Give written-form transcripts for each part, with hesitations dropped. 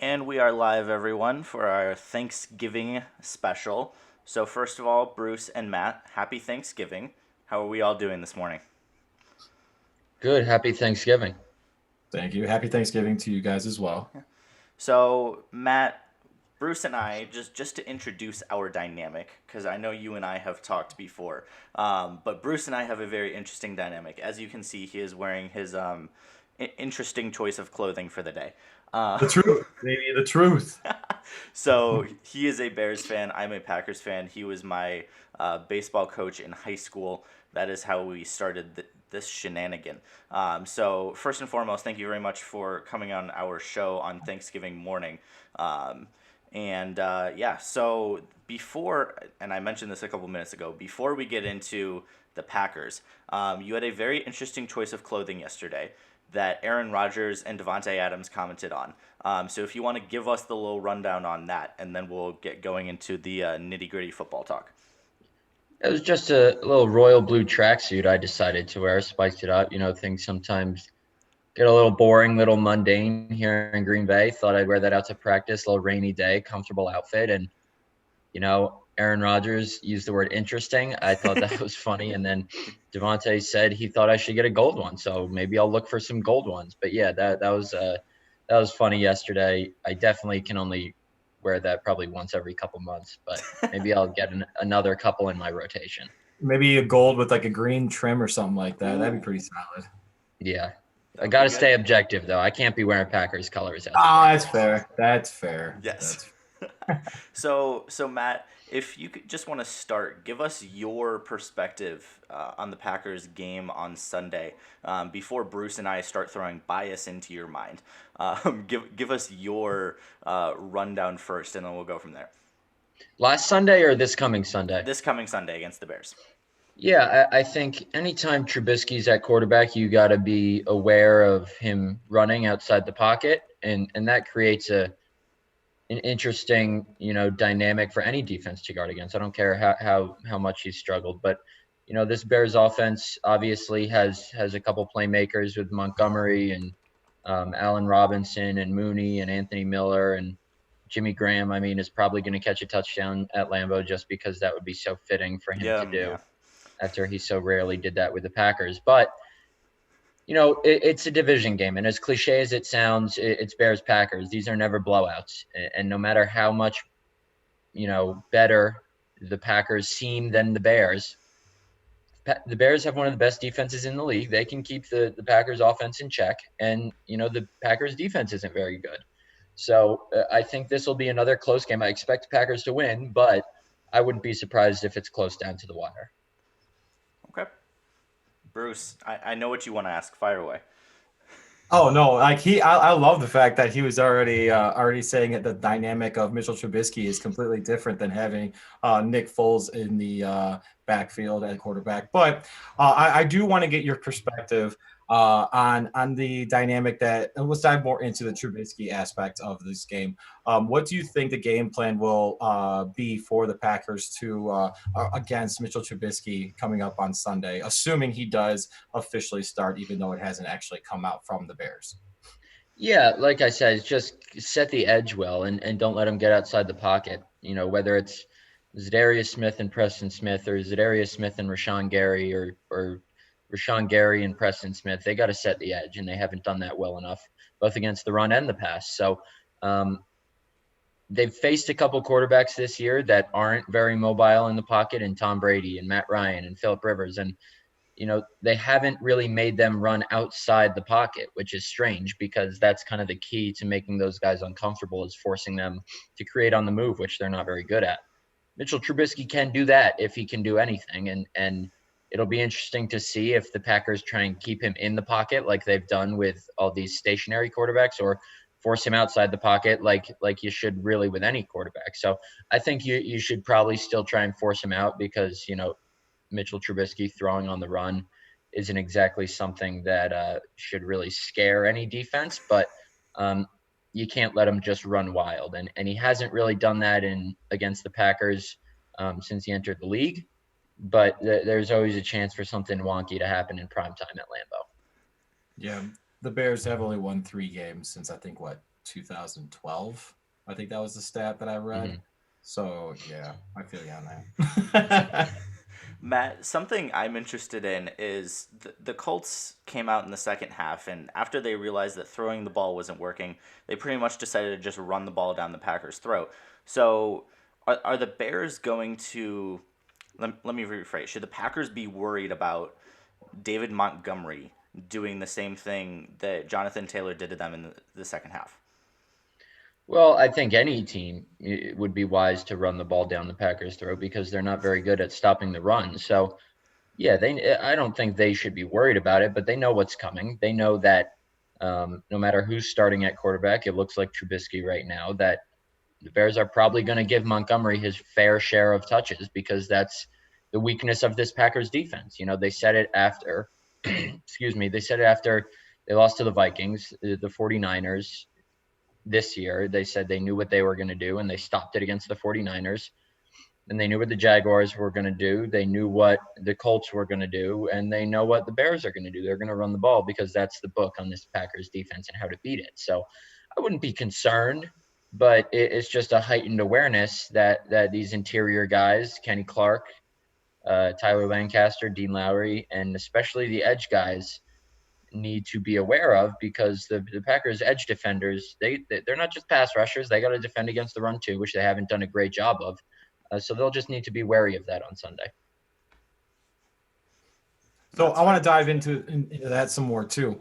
And we are live, everyone, for our Thanksgiving special. So, first of all, Bruce and Matt, happy Thanksgiving. How are we all doing this morning? Good. Happy Thanksgiving. Thank you. Happy Thanksgiving to you guys as well. So, Matt, Bruce and I, just to introduce our dynamic, because I know you and I have talked before, but Bruce and I have a very interesting dynamic. As you can see, he is wearing his interesting choice of clothing for the day. The truth, baby, the truth. So he is a Bears fan. I'm a Packers fan. He was my baseball coach in high school. That is how we started this shenanigan. So first and foremost, thank you very much for coming on our show on Thanksgiving morning. Yeah, so before, and I mentioned this a couple minutes ago, before we get into the Packers, you had a very interesting choice of clothing yesterday that Aaron Rodgers and Devontae Adams commented on. So if you want to give us the little rundown on that, and then we'll get going into the nitty gritty football talk. It was just a little royal blue tracksuit I decided to wear, spiced it up. Things sometimes get a little boring, little mundane here in Green Bay. Thought I'd wear that out to practice, a little rainy day, comfortable outfit. And, Aaron Rodgers used the word interesting. I thought that was funny. And then Devontae said he thought I should get a gold one. So maybe I'll look for some gold ones. But yeah, that was funny yesterday. I definitely can only wear that probably once every couple months, but maybe I'll get another couple in my rotation. Maybe a gold with like a green trim or something like that. That'd be pretty solid. Yeah. That I would got be to good. stay objective, though. I can't be wearing Packers colors out the Ah, door. that's fair. That's fair. Yes. That's So Matt, if you could just want to start, give us your perspective on the Packers game on Sunday before Bruce and I start throwing bias into your mind. Give us your rundown first, and then we'll go from there. Last Sunday or this coming Sunday? This coming Sunday against the Bears. Yeah, I think anytime Trubisky's at quarterback, you got to be aware of him running outside the pocket, and that creates an interesting, dynamic for any defense to guard against. I don't care how much he's struggled, but this Bears offense obviously has a couple playmakers with Montgomery and Allen Robinson and Mooney and Anthony Miller and Jimmy Graham. I mean, is probably going to catch a touchdown at Lambeau just because that would be so fitting for him to Yeah. do after he so rarely did that with the Packers. But it's a division game, and as cliche as it sounds, it's Bears Packers. These are never blowouts, and no matter how much better the Packers seem than the Bears, the Bears have one of the best defenses in the league. They can keep the Packers offense in check, and the Packers defense isn't very good. So I think this will be another close game. I expect the Packers to win, but I wouldn't be surprised if it's close down to the wire. Okay. Bruce, I know what you want to ask. Fire away. Oh no, like I love the fact that he was already saying that the dynamic of Mitchell Trubisky is completely different than having Nick Foles in the backfield at quarterback. But I do want to get your perspective on the dynamic that, and let's dive more into the Trubisky aspect of this game. What do you think the game plan will be for the Packers to against Mitchell Trubisky coming up on Sunday, assuming he does officially start, even though it hasn't actually come out from the Bears? Yeah, like I said, just set the edge well and don't let them get outside the pocket. Whether it's Zadarius Smith and Preston Smith or Zadarius Smith and Rashawn Gary or Rashawn Gary and Preston Smith, they got to set the edge, and they haven't done that well enough, both against the run and the pass. So they've faced a couple quarterbacks this year that aren't very mobile in the pocket, and Tom Brady and Matt Ryan and Phillip Rivers, and they haven't really made them run outside the pocket, which is strange because that's kind of the key to making those guys uncomfortable, is forcing them to create on the move, which they're not very good at. Mitchell Trubisky can do that if he can do anything, and it'll be interesting to see if the Packers try and keep him in the pocket like they've done with all these stationary quarterbacks, or force him outside the pocket like you should really with any quarterback. So I think you should probably still try and force him out because Mitchell Trubisky throwing on the run isn't exactly something that should really scare any defense, but you can't let him just run wild. And he hasn't really done that against the Packers since he entered the league, but there's always a chance for something wonky to happen in prime time at Lambeau. Yeah, the Bears have only won 3 games since I think 2012. I think that was the stat that I read. Mm-hmm. So yeah, I feel you on that. Matt, something I'm interested in is the Colts came out in the second half, and after they realized that throwing the ball wasn't working, they pretty much decided to just run the ball down the Packers' throat. So, are the Bears going to. Let me rephrase. Should the Packers be worried about David Montgomery doing the same thing that Jonathan Taylor did to them in the second half? Well, I think any team would be wise to run the ball down the Packers' throat because they're not very good at stopping the run. So, yeah, I don't think they should be worried about it, but they know what's coming. They know that no matter who's starting at quarterback, it looks like Trubisky right now, that the Bears are probably going to give Montgomery his fair share of touches because that's the weakness of this Packers defense. You know, they said it after, excuse me, they said it after they lost to the Vikings, the 49ers this year. They said they knew what they were going to do, and they stopped it against the 49ers. And they knew what the Jaguars were going to do. They knew what the Colts were going to do, and they know what the Bears are going to do. They're going to run the ball because that's the book on this Packers defense and how to beat it. So I wouldn't be concerned, but it's just a heightened awareness that these interior guys, Kenny Clark, Tyler Lancaster, Dean Lowry, and especially the edge guys need to be aware of because the Packers edge defenders, they're not just pass rushers. They got to defend against the run too, which they haven't done a great job of. So they'll just need to be wary of that on Sunday. So That's I want fair. to dive into that some more too.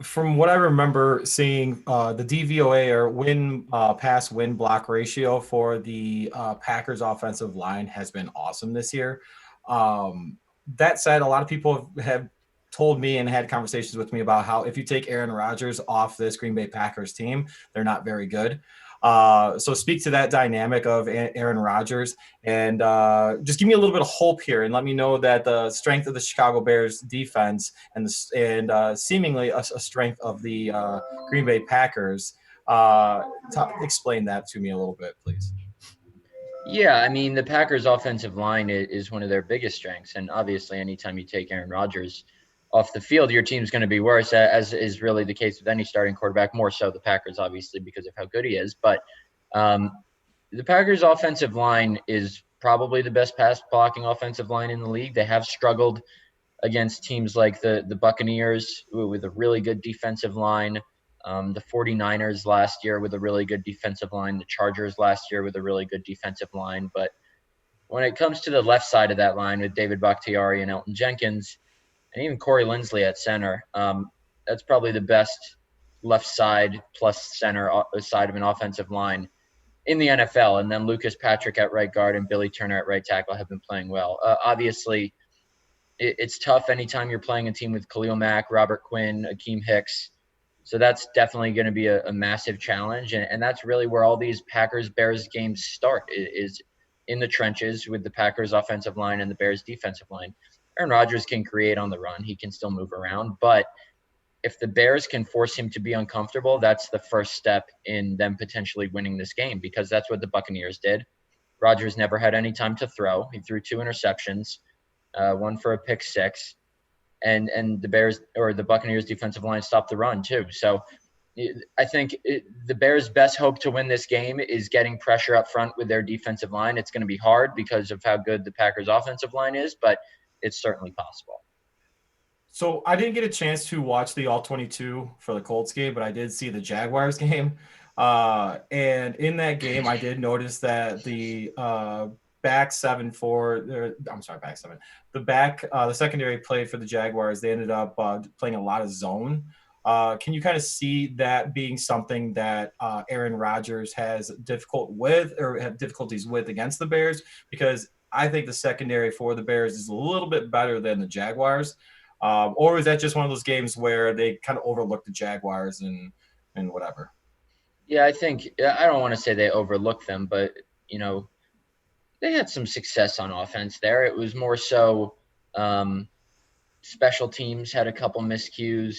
From what I remember seeing, the DVOA or win pass win block ratio for the Packers offensive line has been awesome this year. That said, a lot of people have told me and had conversations with me about how if you take Aaron Rodgers off this Green Bay Packers team, they're not very good. So speak to that dynamic of Aaron Rodgers and just give me a little bit of hope here and let me know that the strength of the Chicago Bears defense and seemingly a strength of the Green Bay Packers. Explain that to me a little bit, please. Yeah, I mean, the Packers' offensive line is one of their biggest strengths. And obviously, anytime you take Aaron Rodgers off the field, your team's going to be worse, as is really the case with any starting quarterback, more so the Packers, obviously, because of how good he is. But um, the Packers' offensive line is probably the best pass blocking offensive line in the league. They have struggled against teams like the Buccaneers with a really good defensive line, the 49ers last year with a really good defensive line, the Chargers last year with a really good defensive line. But when it comes to the left side of that line with David Bakhtiari and Elton Jenkins, and even Corey Linsley at center, that's probably the best left side plus center side of an offensive line in the NFL. And then Lucas Patrick at right guard and Billy Turner at right tackle have been playing well. Obviously, it's tough anytime you're playing a team with Khalil Mack, Robert Quinn, Akeem Hicks. So that's definitely going to be a massive challenge. And that's really where all these Packers-Bears games start is in the trenches with the Packers offensive line and the Bears defensive line. Aaron Rodgers can create on the run. He can still move around. But if the Bears can force him to be uncomfortable, that's the first step in them potentially winning this game because that's what the Buccaneers did. Rodgers never had any time to throw. He threw 2 interceptions, one for a pick six, and the Bears or the Buccaneers defensive line stopped the run too. So I think the Bears' best hope to win this game is getting pressure up front with their defensive line. It's going to be hard because of how good the Packers' offensive line is, but it's certainly possible. So I didn't get a chance to watch the all 22 for the Colts game, but I did see the Jaguars game. And in that game, I did notice that the back seven back seven. The secondary play for the Jaguars, they ended up playing a lot of zone. Can you kind of see that being something that Aaron Rodgers has have difficulties with against the Bears? Because I think the secondary for the Bears is a little bit better than the Jaguars. Or is that just one of those games where they kind of overlook the Jaguars and whatever? Yeah, I don't want to say they overlooked them, but they had some success on offense there. It was more so special teams had a couple miscues.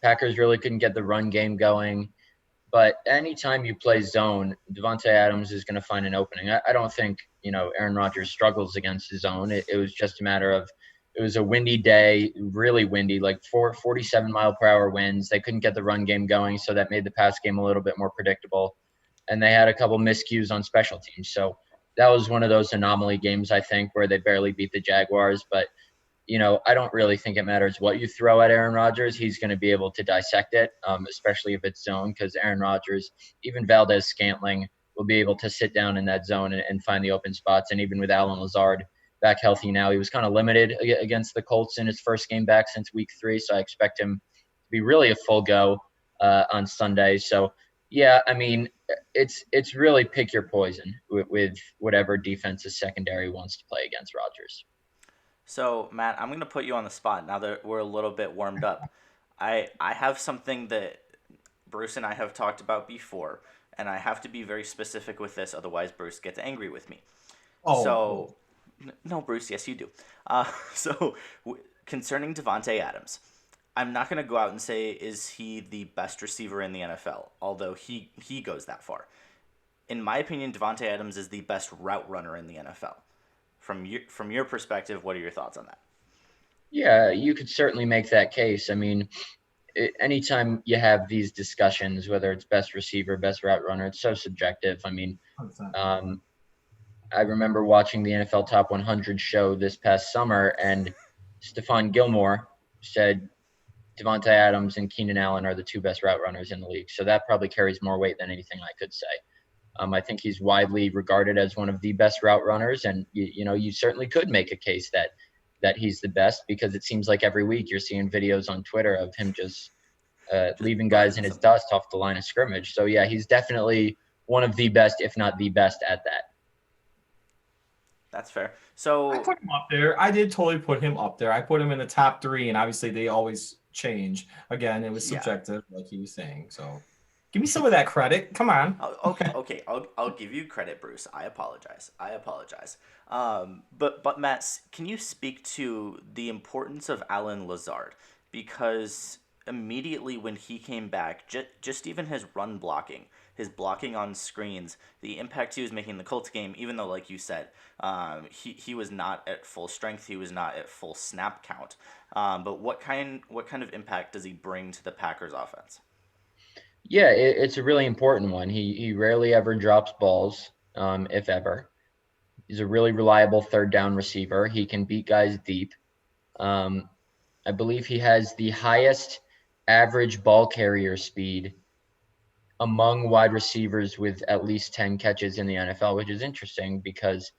Packers really couldn't get the run game going. But anytime you play zone, Devontae Adams is going to find an opening. I don't think, Aaron Rodgers struggles against his zone. It was just a matter of It was a windy day, really windy, like 47-mile-per-hour winds. They couldn't get the run game going, so that made the pass game a little bit more predictable. And they had a couple miscues on special teams. So that was one of those anomaly games, I think, where they barely beat the Jaguars. But, I don't really think it matters what you throw at Aaron Rodgers. He's going to be able to dissect it, especially if it's zone, because Aaron Rodgers, even Valdez-Scantling, will be able to sit down in that zone and find the open spots. And even with Allen Lazard back healthy now, he was kind of limited against the Colts in his first game back since week 3. So I expect him to be really a full go on Sunday. So, yeah, I mean, it's really pick your poison with whatever defense's secondary wants to play against Rodgers. So, Matt, I'm going to put you on the spot now that we're a little bit warmed up. I have something that Bruce and I have talked about before, and I have to be very specific with this, otherwise Bruce gets angry with me. Oh. No, Bruce, yes, you do. Concerning Davante Adams, I'm not going to go out and say is he the best receiver in the NFL, although he goes that far. In my opinion, Davante Adams is the best route runner in the NFL. From your perspective, what are your thoughts on that? Yeah, you could certainly make that case. I mean, anytime you have these discussions, whether it's best receiver, best route runner, it's so subjective. I mean, I remember watching the NFL Top 100 show this past summer, and Stephon Gilmore said Davante Adams and Keenan Allen are the 2 best route runners in the league. So that probably carries more weight than anything I could say. I think he's widely regarded as one of the best route runners, and you certainly could make a case that he's the best, because it seems like every week you're seeing videos on Twitter of him just leaving guys in his dust off the line of scrimmage. So yeah, he's definitely one of the best, if not the best, at that. That's fair. So I put him up there. I did totally put him up there. I put him in the top 3, and obviously they always change. Again, it was subjective, like he was saying. So give me some of that credit. Come on. Okay. I'll give you credit, Bruce. I apologize. But Matt, can you speak to the importance of Allen Lazard? Because immediately when he came back, just even his run blocking, his blocking on screens, the impact he was making in the Colts game, even though, like you said, he was not at full strength, he was not at full snap count. But what kind of impact does he bring to the Packers offense? Yeah, it's a really important one. He rarely ever drops balls, if ever. He's a really reliable third down receiver. He can beat guys deep. I believe he has the highest average ball carrier speed among wide receivers with at least 10 catches in the NFL, which is interesting because,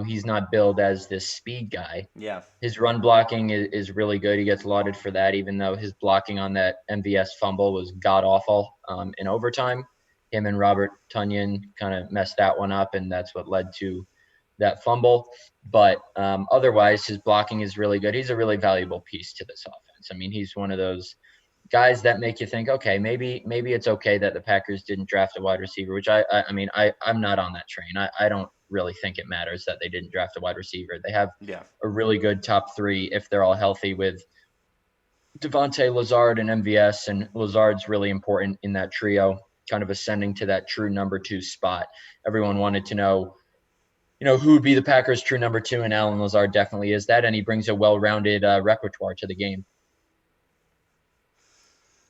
he's not billed as this speed guy. Yeah. His run blocking is really good. He gets lauded for that, even though his blocking on that MVS fumble was god-awful in overtime. Him and Robert Tonyan kind of messed that one up, and that's what led to that fumble. But otherwise, his blocking is really good. He's a really valuable piece to this offense. I mean, he's one of those guys that make you think, okay, maybe it's okay that the Packers didn't draft a wide receiver, which I'm not on that train. I don't really think it matters that they didn't draft a wide receiver. They have a really good top 3 if they're all healthy with Davante, Lazard, and MVS, and Lazard's really important in that trio, kind of ascending to that true number 2 spot. Everyone wanted to know, who would be the Packers' true number 2, and Allen Lazard definitely is that, and he brings a well-rounded repertoire to the game.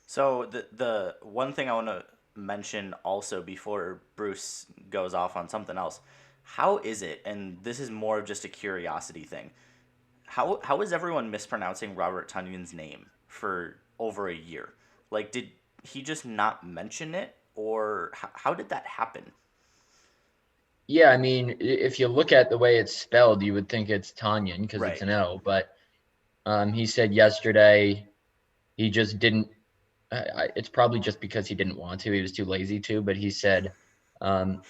So the one thing I want to mention also before Bruce goes off on something else, how is it, and this is more of just a curiosity thing, how is everyone mispronouncing Robert Tonyan's name for over a year? Like, did he just not mention it, or how did that happen? Yeah, I mean, if you look at the way it's spelled, you would think it's Tonyan because Right. it's an O, but he said yesterday he just didn't. It's probably just because he didn't want to. He was too lazy to, but he said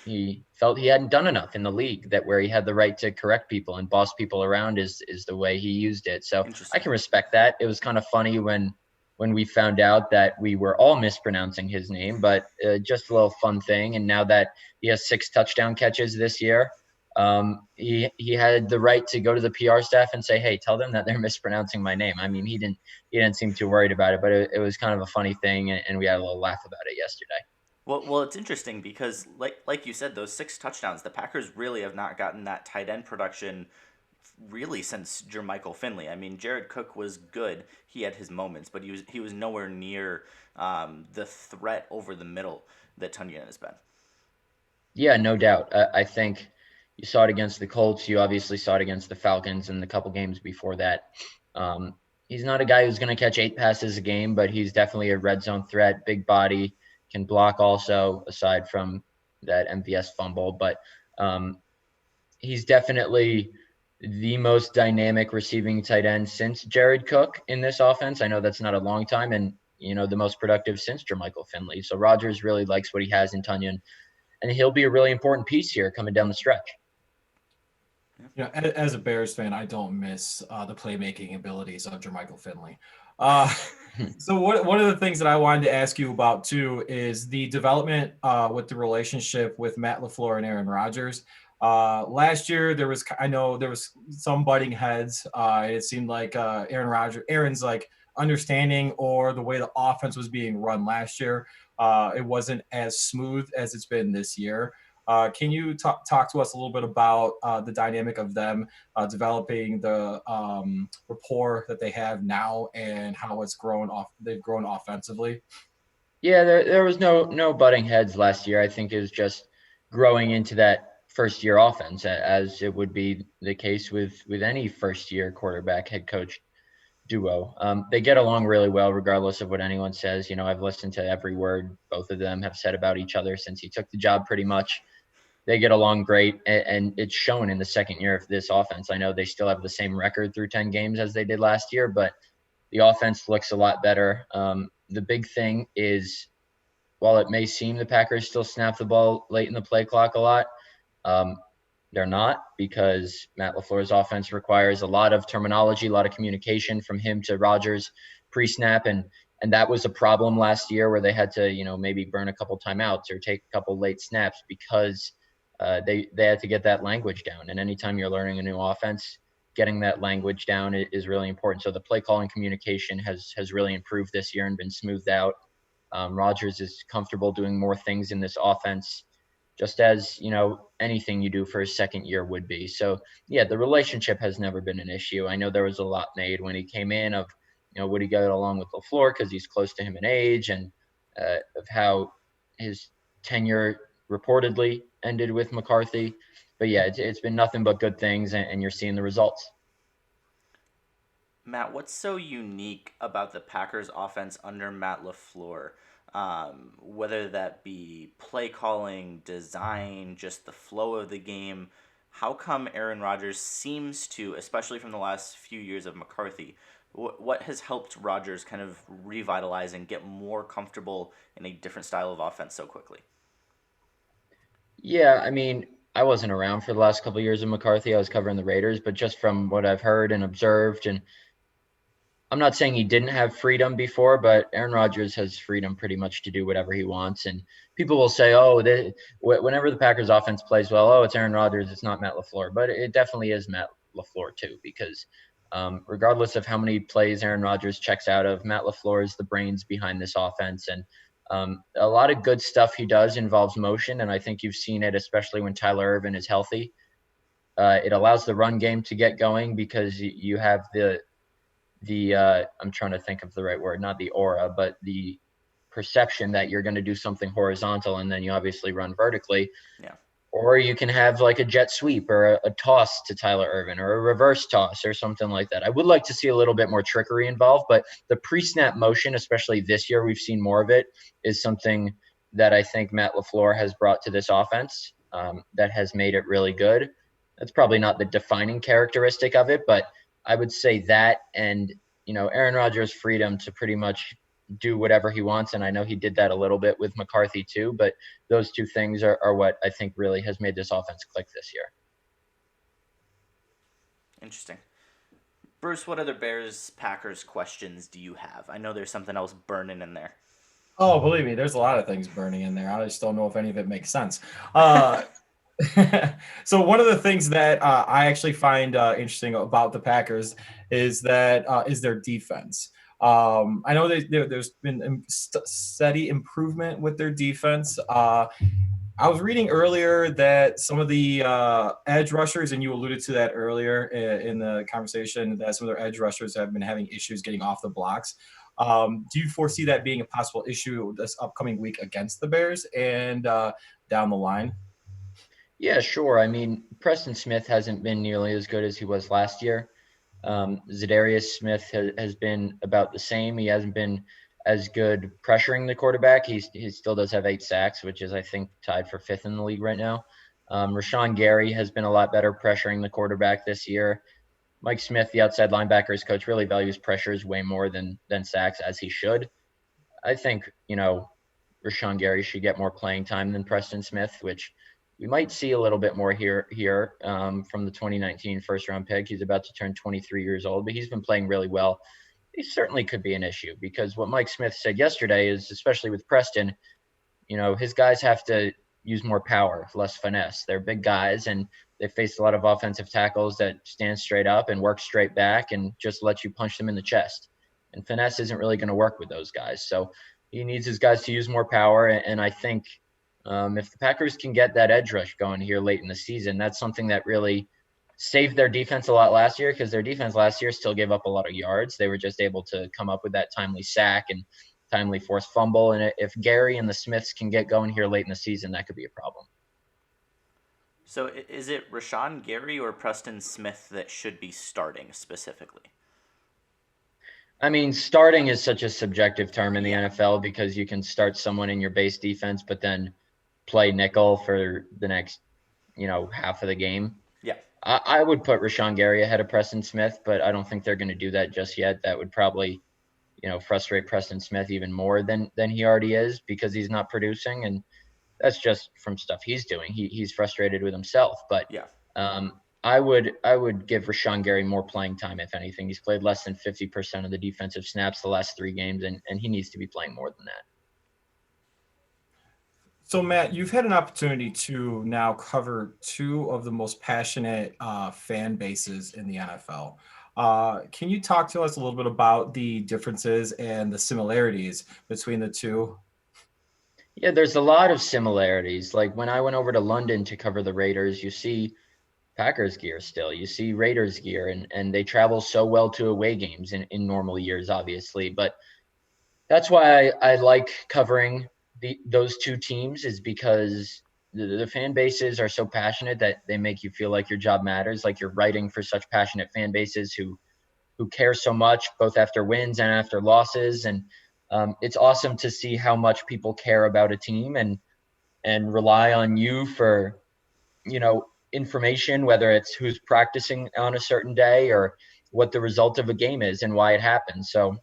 he felt he hadn't done enough in the league, that where he had the right to correct people and boss people around is the way he used it. So I can respect that. It was kind of funny when we found out that we were all mispronouncing his name, but just a little fun thing. And now that he has 6 touchdown catches this year, he had the right to go to the PR staff and say, hey, tell them that they're mispronouncing my name. I mean, he didn't seem too worried about it, but it was kind of a funny thing, and we had a little laugh about it yesterday. Well, it's interesting because like you said, those 6 touchdowns, the Packers really have not gotten that tight end production really since Jermichael Finley. I mean, Jared Cook was good. He had his moments, but he was nowhere near the threat over the middle that Tunyon has been. Yeah, no doubt. I think you saw it against the Colts. You obviously saw it against the Falcons and the couple games before that. He's not a guy who's going to catch 8 passes a game, but he's definitely a red zone threat, big body, can block also, aside from that MVS fumble. But he's definitely the most dynamic receiving tight end since Jared Cook in this offense. I know that's not a long time, and the most productive since Jermichael Finley. So Rodgers really likes what he has in Tunyon, and he'll be a really important piece here coming down the stretch. As a Bears fan, I don't miss the playmaking abilities of Jermichael Finley. So one of the things that I wanted to ask you about too is the development with the relationship with Matt LaFleur and Aaron Rodgers. Last year, I know there was some butting heads. It seemed like Aaron's like understanding or the way the offense was being run last year, it wasn't as smooth as it's been this year. Can you talk to us a little bit about the dynamic of them developing the rapport that they have now and how they've grown offensively? Yeah, there was no butting heads last year. I think it was just growing into that first year offense, as it would be the case with any first year quarterback head coach duo. They get along really well, regardless of what anyone says. I've listened to every word both of them have said about each other since he took the job, pretty much. They get along great, and it's shown in the second year of this offense. I know they still have the same record through 10 games as they did last year, but the offense looks a lot better. The big thing is, while it may seem the Packers still snap the ball late in the play clock a lot, they're not, because Matt LaFleur's offense requires a lot of terminology, a lot of communication from him to Rodgers pre-snap, and that was a problem last year where they had to, maybe burn a couple timeouts or take a couple late snaps because they had to get that language down. And anytime you're learning a new offense, getting that language down is really important. So the play calling communication has really improved this year and been smoothed out. Rodgers is comfortable doing more things in this offense, just as anything you do for a second year would be. So yeah, the relationship has never been an issue. I know there was a lot made when he came in of would he get along with LaFleur because he's close to him in age, and of how his tenure reportedly ended with McCarthy. But yeah, it's been nothing but good things, and you're seeing the results. Matt, what's so unique about the Packers offense under Matt LaFleur? Whether that be play calling, design, just the flow of the game. How come Aaron Rodgers seems to, especially from the last few years of McCarthy, what has helped Rodgers kind of revitalize and get more comfortable in a different style of offense so quickly? Yeah, I mean, I wasn't around for the last couple of years of McCarthy. I was covering the Raiders, but just from what I've heard and observed, and I'm not saying he didn't have freedom before, but Aaron Rodgers has freedom pretty much to do whatever he wants. And people will say, oh, whenever the Packers offense plays well, oh, it's Aaron Rodgers, it's not Matt LaFleur. But it definitely is Matt LaFleur too, because regardless of how many plays Aaron Rodgers checks out of, Matt LaFleur is the brains behind this offense. And a lot of good stuff he does involves motion, and I think you've seen it, especially when Tyler Ervin is healthy. It allows the run game to get going because you have the I'm trying to think of the right word, not the aura, but the perception that you're going to do something horizontal and then you obviously run vertically. Yeah. Or you can have like a jet sweep or a toss to Tyler Ervin or a reverse toss or something like that. I would like to see a little bit more trickery involved, but the pre-snap motion, especially this year, we've seen more of it, is something that I think Matt LaFleur has brought to this offense that has made it really good. That's probably not the defining characteristic of it, but I would say that, and Aaron Rodgers' freedom to pretty much do whatever he wants, and I know he did that a little bit with McCarthy too, but those two things are what I think really has made this offense click this year. Interesting. Bruce, what other Bears-Packers questions do you have? I know there's something else burning in there. Oh, believe me, there's a lot of things burning in there. I just don't know if any of it makes sense. So one of the things that I actually find interesting about the Packers is their defense. I know there's been steady improvement with their defense. I was reading earlier that some of the edge rushers, and you alluded to that earlier in the conversation, that some of their edge rushers have been having issues getting off the blocks. Do you foresee that being a possible issue this upcoming week against the Bears and down the line? Yeah, sure. I mean, Preston Smith hasn't been nearly as good as he was last year. Zadarius Smith has been about the same. He hasn't been as good pressuring the quarterback. He still does have 8 sacks, which is, I think, tied for fifth in the league right now. Rashawn Gary has been a lot better pressuring the quarterback this year. Mike Smith, the outside linebackers coach, really values pressures way more than sacks, as he should. I think, Rashawn Gary should get more playing time than Preston Smith, which we might see a little bit more here from the 2019 first round pick. He's about to turn 23 years old, but he's been playing really well. He certainly could be an issue because what Mike Smith said yesterday is, especially with Preston, his guys have to use more power, less finesse. They're big guys, and they face a lot of offensive tackles that stand straight up and work straight back and just let you punch them in the chest. And finesse isn't really going to work with those guys. So he needs his guys to use more power. And I think if the Packers can get that edge rush going here late in the season, that's something that really saved their defense a lot last year, because their defense last year still gave up a lot of yards. They were just able to come up with that timely sack and timely forced fumble. And if Gary and the Smiths can get going here late in the season, that could be a problem. So is it Rashawn Gary or Preston Smith that should be starting specifically? I mean, starting is such a subjective term in the NFL because you can start someone in your base defense, but then play nickel for the next, half of the game. Yeah. I would put Rashawn Gary ahead of Preston Smith, but I don't think they're going to do that just yet. That would probably, frustrate Preston Smith even more than he already is, because he's not producing. And that's just from stuff he's doing. He's frustrated with himself. But Yeah. I would give Rashawn Gary more playing time, if anything. He's played less than 50% of the defensive snaps the last 3 games, and he needs to be playing more than that. So, Matt, you've had an opportunity to now cover 2 of the most passionate fan bases in the NFL. Can you talk to us a little bit about the differences and the similarities between the two? Yeah, there's a lot of similarities. Like when I went over to London to cover the Raiders, you see Packers gear still. You see Raiders gear, and they travel so well to away games in normal years, obviously. But that's why I like covering those 2 teams, is because the fan bases are so passionate that they make you feel like your job matters, like you're writing for such passionate fan bases who care so much, both after wins and after losses. And it's awesome to see how much people care about a team and rely on you for, information, whether it's who's practicing on a certain day or what the result of a game is and why it happened. So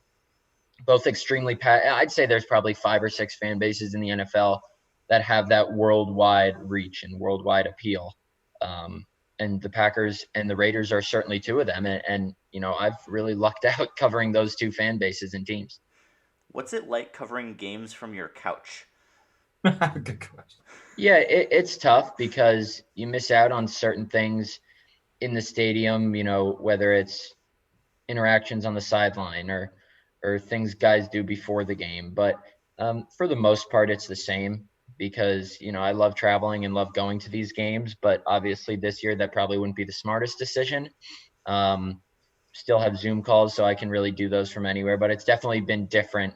both extremely I'd say there's probably 5 or 6 fan bases in the NFL that have that worldwide reach and worldwide appeal. And the Packers and the Raiders are certainly 2 of them. And I've really lucked out covering those 2 fan bases and teams. What's it like covering games from your couch? Good question. Yeah, it's tough because you miss out on certain things in the stadium, whether it's interactions on the sideline or things guys do before the game. But for the most part, it's the same because, I love traveling and love going to these games. But obviously this year, that probably wouldn't be the smartest decision. Still have Zoom calls, so I can really do those from anywhere. But it's definitely been different.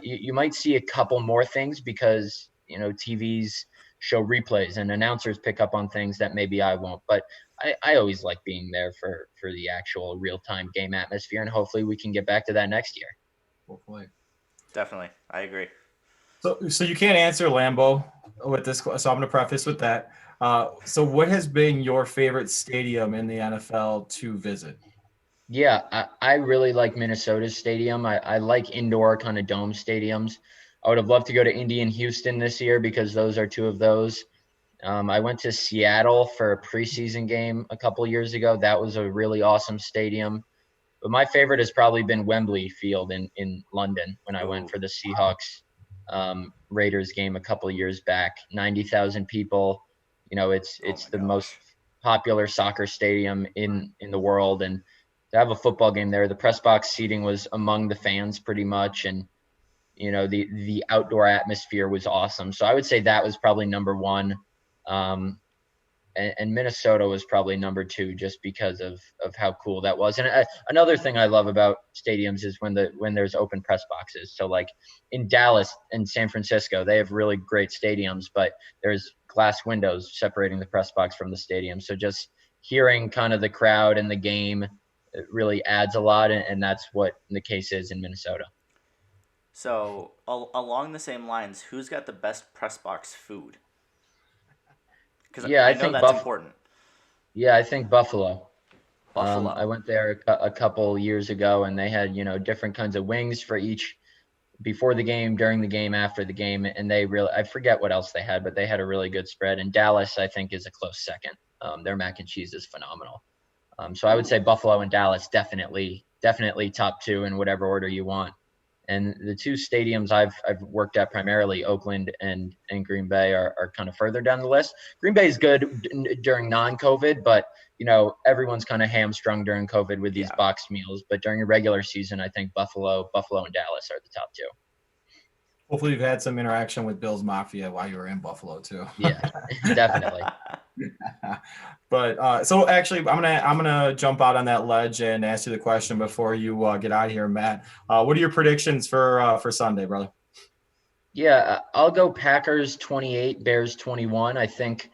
You might see a couple more things because, TVs show replays and announcers pick up on things that maybe I won't. But I always like being there for the actual real-time game atmosphere, and hopefully we can get back to that next year. Hopefully. Definitely. I agree. So you can't answer Lambo with this, so I'm going to preface with that. So what has been your favorite stadium in the NFL to visit? Yeah, I really like Minnesota's stadium. I like indoor kind of dome stadiums. I would have loved to go to Indy and Houston this year because those are 2 of those. I went to Seattle for a preseason game a couple years ago. That was a really awesome stadium. But my favorite has probably been Wembley Field in London when I went for the Seahawks Raiders game a couple years back. 90,000 people. It's the most popular soccer stadium in the world, and to have a football game there, the press box seating was among the fans pretty much, and the outdoor atmosphere was awesome. So I would say that was probably number one. And Minnesota was probably number two just because of how cool that was. And another thing I love about stadiums is when there's open press boxes. So like in Dallas and San Francisco, they have really great stadiums, but there's glass windows separating the press box from the stadium. So just hearing kind of the crowd and the game, it really adds a lot, and that's what the case is in Minnesota. So along the same lines, who's got the best press box food? Because Yeah, I know that's important. Yeah, I think Buffalo. I Buffalo. went there a couple years ago, and they had different kinds of wings for each before the game, during the game, after the game, and I forget what else they had, but they had a really good spread. And Dallas, I think, is a close second. Their mac and cheese is phenomenal. So I would say Buffalo and Dallas definitely top two in whatever order you want. And the two stadiums I've worked at primarily, Oakland and Green Bay, are kind of further down the list. Green Bay is good during non-COVID, but everyone's kind of hamstrung during COVID with these boxed meals. But during a regular season, I think Buffalo and Dallas are the top two. Hopefully, you've had some interaction with Bill's Mafia while you were in Buffalo too. Yeah, definitely. But so actually, I'm gonna jump out on that ledge and ask you the question before you get out of here, Matt. What are your predictions for Sunday, brother? Yeah, I'll go Packers 28, Bears 21. I think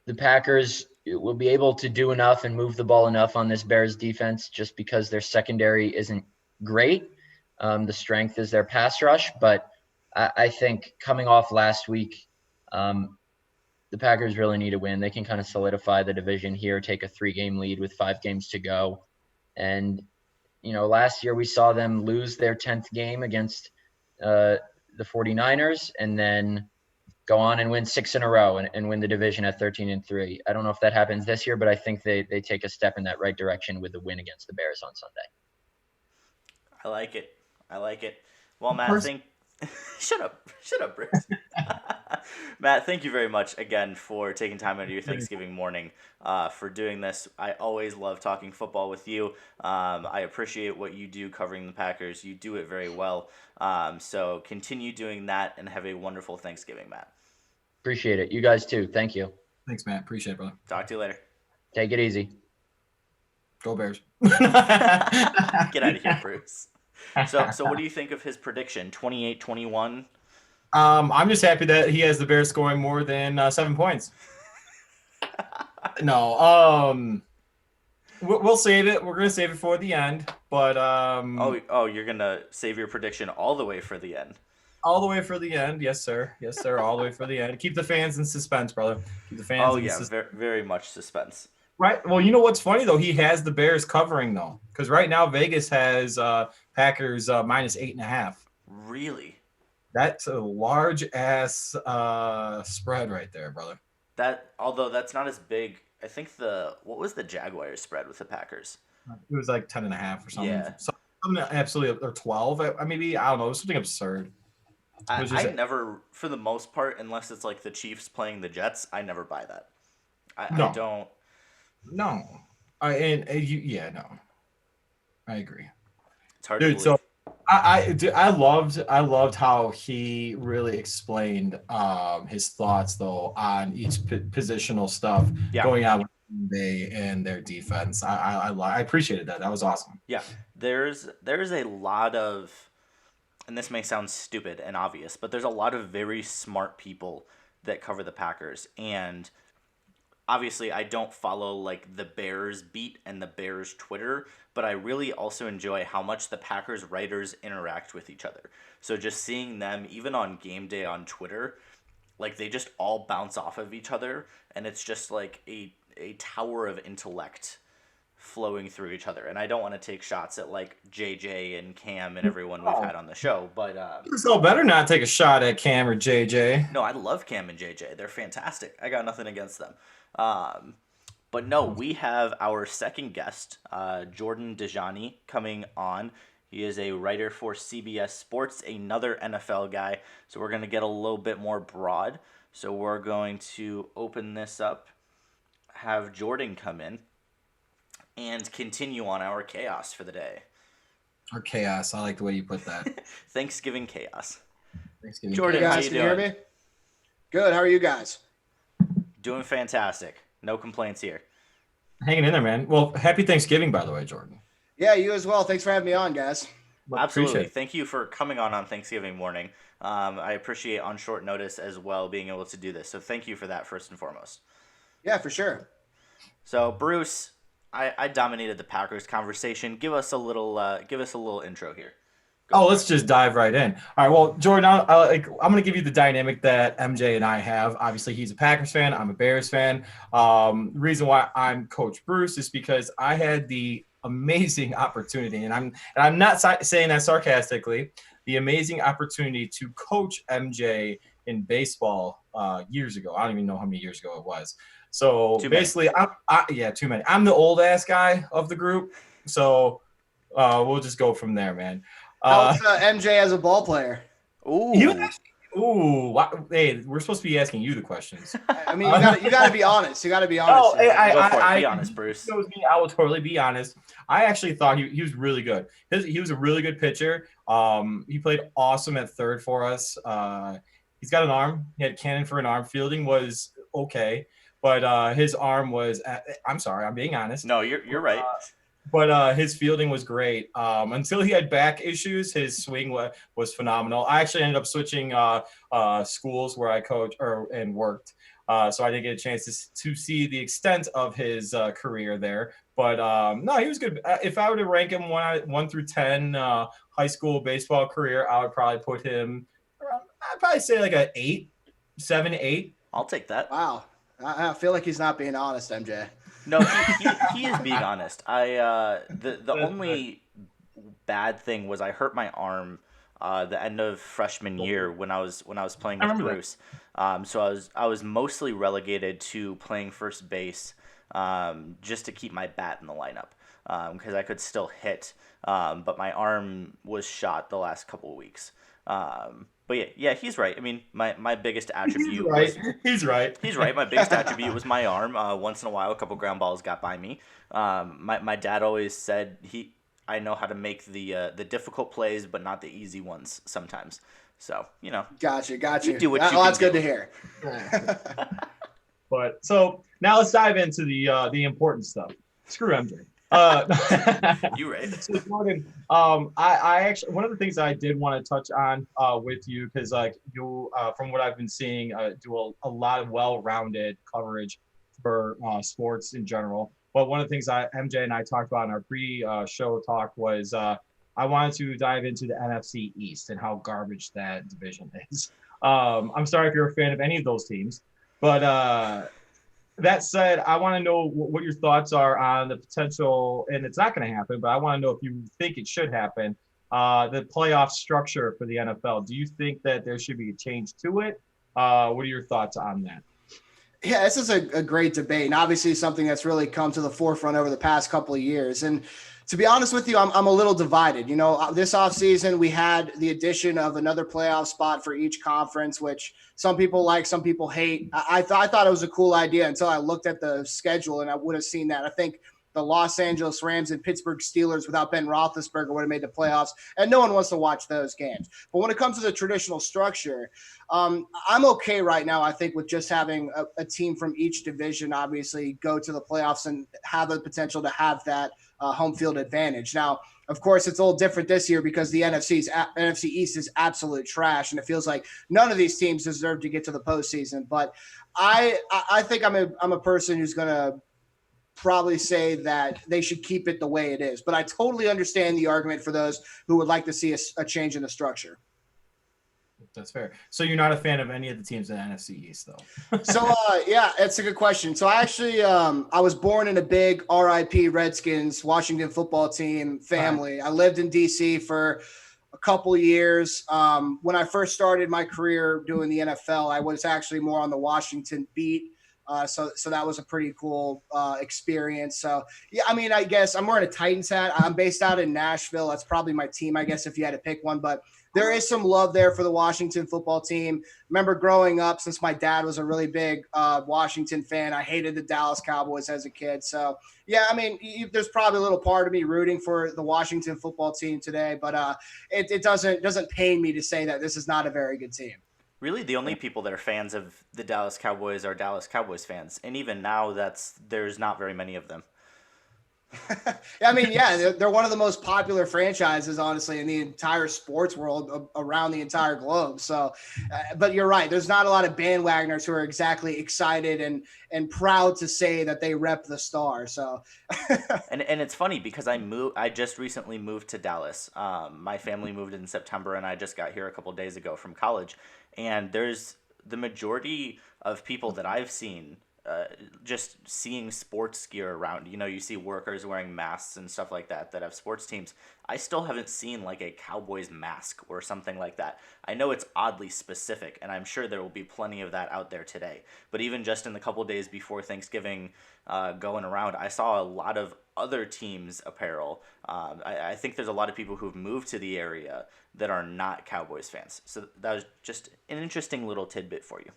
the Packers will be able to do enough and move the ball enough on this Bears defense just because their secondary isn't great. The strength is their pass rush, but I think coming off last week, the Packers really need a win. They can kind of solidify the division here, take a 3-game lead with 5 games to go. And, last year we saw them lose their 10th game against the 49ers and then go on and win 6 in a row and win the division at 13-3. I don't know if that happens this year, but I think they take a step in that right direction with the win against the Bears on Sunday. I like it. Well, Matt, shut up, Bruce. Matt, thank you very much again for taking time out of your Thanksgiving morning for doing this. I always love talking football with you. I appreciate what you do covering the Packers. You do it very well. So continue doing that and have a wonderful Thanksgiving, Matt. Appreciate it. You guys too. Thank you. Thanks, Matt. Appreciate it, brother. Talk to you later. Take it easy. Go Bears. Get out of here, Bruce. So what do you think of his prediction, 28-21? I'm just happy that he has the Bears scoring more than 7 points. No, we'll save it. We're gonna save it for the end. But you're gonna save your prediction all the way for the end. All the way for the end, yes, sir. Yes, sir. All the way for the end. Keep the fans in suspense, brother. Keep the fans. Very, very much suspense. Right. Well, you know what's funny though? He has the Bears covering though, because right now Vegas has Packers minus 8.5. Really? That's a large ass spread right there, brother. Although that's not as big. I think what was the Jaguars spread with the Packers? It was like 10.5 or something. Yeah. Something absolutely, or 12. Maybe, I don't know. It was something absurd. I never, for the most part, unless it's like the Chiefs playing the Jets, I never buy that. I don't. No. No. I agree. It's hard to believe. So I loved how he really explained his thoughts though on each positional stuff going on with they and their defense. I appreciated that. That was awesome. Yeah. There's a lot of, and this may sound stupid and obvious, but there's a lot of very smart people that cover the Packers. And obviously I don't follow like the Bears beat and the Bears Twitter, but I really also enjoy how much the Packers writers interact with each other. So just seeing them, even on game day on Twitter, like they just all bounce off of each other, and it's just like a tower of intellect flowing through each other. And I don't want to take shots at like JJ and Cam and everyone we've had on the show, but so better not take a shot at Cam or JJ. No, I love Cam and JJ. They're fantastic. I got nothing against them. But no, we have our second guest, Jordan Dajani, coming on. He is a writer for CBS Sports, another NFL guy. So we're going to get a little bit more broad. So we're going to open this up, have Jordan come in, and continue on our chaos for the day. Or chaos. I like the way you put that. Thanksgiving chaos. Thanksgiving Jordan, chaos. how Guys, you can you hear doing? me? Good. How are you guys? Doing fantastic. No complaints here. Hanging in there, man. Well, happy Thanksgiving, by the way, Jordan. Yeah, you as well. Thanks for having me on, guys. Absolutely. Appreciate it. Thank you for coming on Thanksgiving morning. I appreciate on short notice as well being able to do this. So thank you for that first and foremost. Yeah, for sure. So Bruce, I dominated the Packers conversation. Give us a little intro here. Oh, let's just dive right in. All right. Well, Jordan, I'm going to give you the dynamic that MJ and I have. Obviously, he's a Packers fan. I'm a Bears fan. The reason why I'm Coach Bruce is because I had the amazing opportunity, and I'm not saying that sarcastically, the amazing opportunity to coach MJ in baseball years ago. I don't even know how many years ago it was. So Too many. basically, too many. I'm the old ass guy of the group. So we'll just go from there, man. How's MJ as a ball player? Ooh. Hey, we're supposed to be asking you the questions. I mean, you got to be honest. You got to be honest. Oh, here. hey, Go for it. Be honest, Bruce. I will totally be honest. I actually thought he was really good. He was a really good pitcher. He played awesome at third for us. He's got an arm. He had cannon for an arm. Fielding was okay, but his arm was. I'm sorry, I'm being honest. No, you're right. But his fielding was great. Until he had back issues, his swing was phenomenal. I actually ended up switching schools where I coached and worked. So I didn't get a chance to see the extent of his career there. But no, he was good. If I were to rank him 1 through 10 high school baseball career, I would probably put him around, I'd probably say like a 8, 7, 8. I'll take that. Wow. I feel like he's not being honest, MJ. No, he is being honest. The only bad thing was I hurt my arm the end of freshman year when I was playing with Bruce. So I was mostly relegated to playing first base just to keep my bat in the lineup because I could still hit, but my arm was shot the last couple of weeks. But yeah, he's right. I mean, my biggest attribute. He's right. He's right. My biggest attribute was my arm. Once in a while, a couple ground balls got by me. My dad always said I know how to make the difficult plays, but not the easy ones sometimes. So Gotcha. You do what you That's can good do. to hear. But so now let's dive into the important stuff. Screw MJ. You right. So Jordan, I actually one of the things I did want to touch on with you because like you from what I've been seeing do a lot of well-rounded coverage for sports in general. But one of the things MJ and I talked about in our pre-show talk was I wanted to dive into the NFC East and how garbage that division is. I'm sorry if you're a fan of any of those teams, but that said, I want to know what your thoughts are on the potential, and it's not going to happen, but I want to know if you think it should happen, the playoff structure for the NFL. Do you think that there should be a change to it? What are your thoughts on that? Yeah, this is a great debate, and obviously something that's really come to the forefront over the past couple of years. And to be honest with you, I'm a little divided. This offseason, we had the addition of another playoff spot for each conference, which some people like, some people hate. I thought it was a cool idea until I looked at the schedule, and I would have seen that. I think the Los Angeles Rams and Pittsburgh Steelers without Ben Roethlisberger would have made the playoffs, and no one wants to watch those games. But when it comes to the traditional structure, I'm okay right now, I think, with just having a team from each division obviously go to the playoffs and have the potential to have that home field advantage. Now, of course, it's a little different this year because the NFC East is absolute trash, and it feels like none of these teams deserve to get to the postseason. But I think I'm a person who's going to probably say that they should keep it the way it is. But I totally understand the argument for those who would like to see a change in the structure. That's fair. So you're not a fan of any of the teams in the NFC East, though? So, yeah, it's a good question. So I actually, I was born in a big RIP Redskins, Washington football team family. Right. I lived in D.C. for a couple of years. When I first started my career doing the NFL, I was actually more on the Washington beat. So that was a pretty cool experience. So yeah, I mean, I guess I'm wearing a Titans hat. I'm based out in Nashville. That's probably my team, I guess, if you had to pick one. But there is some love there for the Washington football team. Remember growing up, since my dad was a really big Washington fan, I hated the Dallas Cowboys as a kid. So yeah, I mean, there's probably a little part of me rooting for the Washington football team today, but it doesn't pain me to say that this is not a very good team. Really, the only people that are fans of the Dallas Cowboys are Dallas Cowboys fans, and even now, there's not very many of them. I mean, yeah, they're one of the most popular franchises, honestly, in the entire sports world around the entire globe. So, but you're right. There's not a lot of bandwagoners who are exactly excited and proud to say that they rep the star. So, and it's funny because I just recently moved to Dallas. My family moved in September, and I just got here a couple days ago from college. And there's the majority of people that I've seen. Just seeing sports gear around, you see workers wearing masks and stuff like that have sports teams. I still haven't seen like a Cowboys mask or something like that. I know it's oddly specific, and I'm sure there will be plenty of that out there today. But even just in the couple days before Thanksgiving going around, I saw a lot of other teams' apparel. I think there's a lot of people who've moved to the area that are not Cowboys fans. So that was just an interesting little tidbit for you.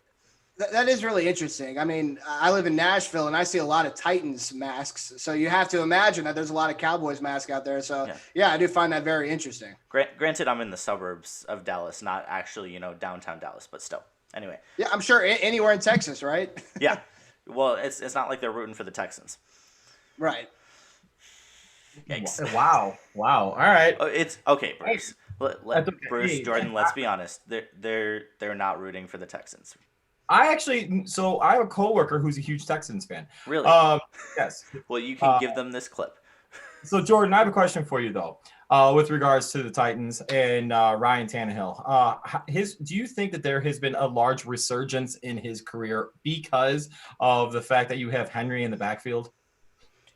That is really interesting. I mean, I live in Nashville and I see a lot of Titans masks. So you have to imagine that there's a lot of Cowboys masks out there. So yeah, I do find that very interesting. Granted, I'm in the suburbs of Dallas, not actually, downtown Dallas, but still. Anyway. Yeah, I'm sure anywhere in Texas, right? Yeah. Well, it's not like they're rooting for the Texans. Right. Yikes. Wow. All right. Oh, it's okay, Bruce. Bruce, Jordan, let's be honest. They're not rooting for the Texans. I have a coworker who's a huge Texans fan. Really? Yes. Well, you can give them this clip. So, Jordan, I have a question for you, though, with regards to the Titans and Ryan Tannehill. Do you think that there has been a large resurgence in his career because of the fact that you have Henry in the backfield?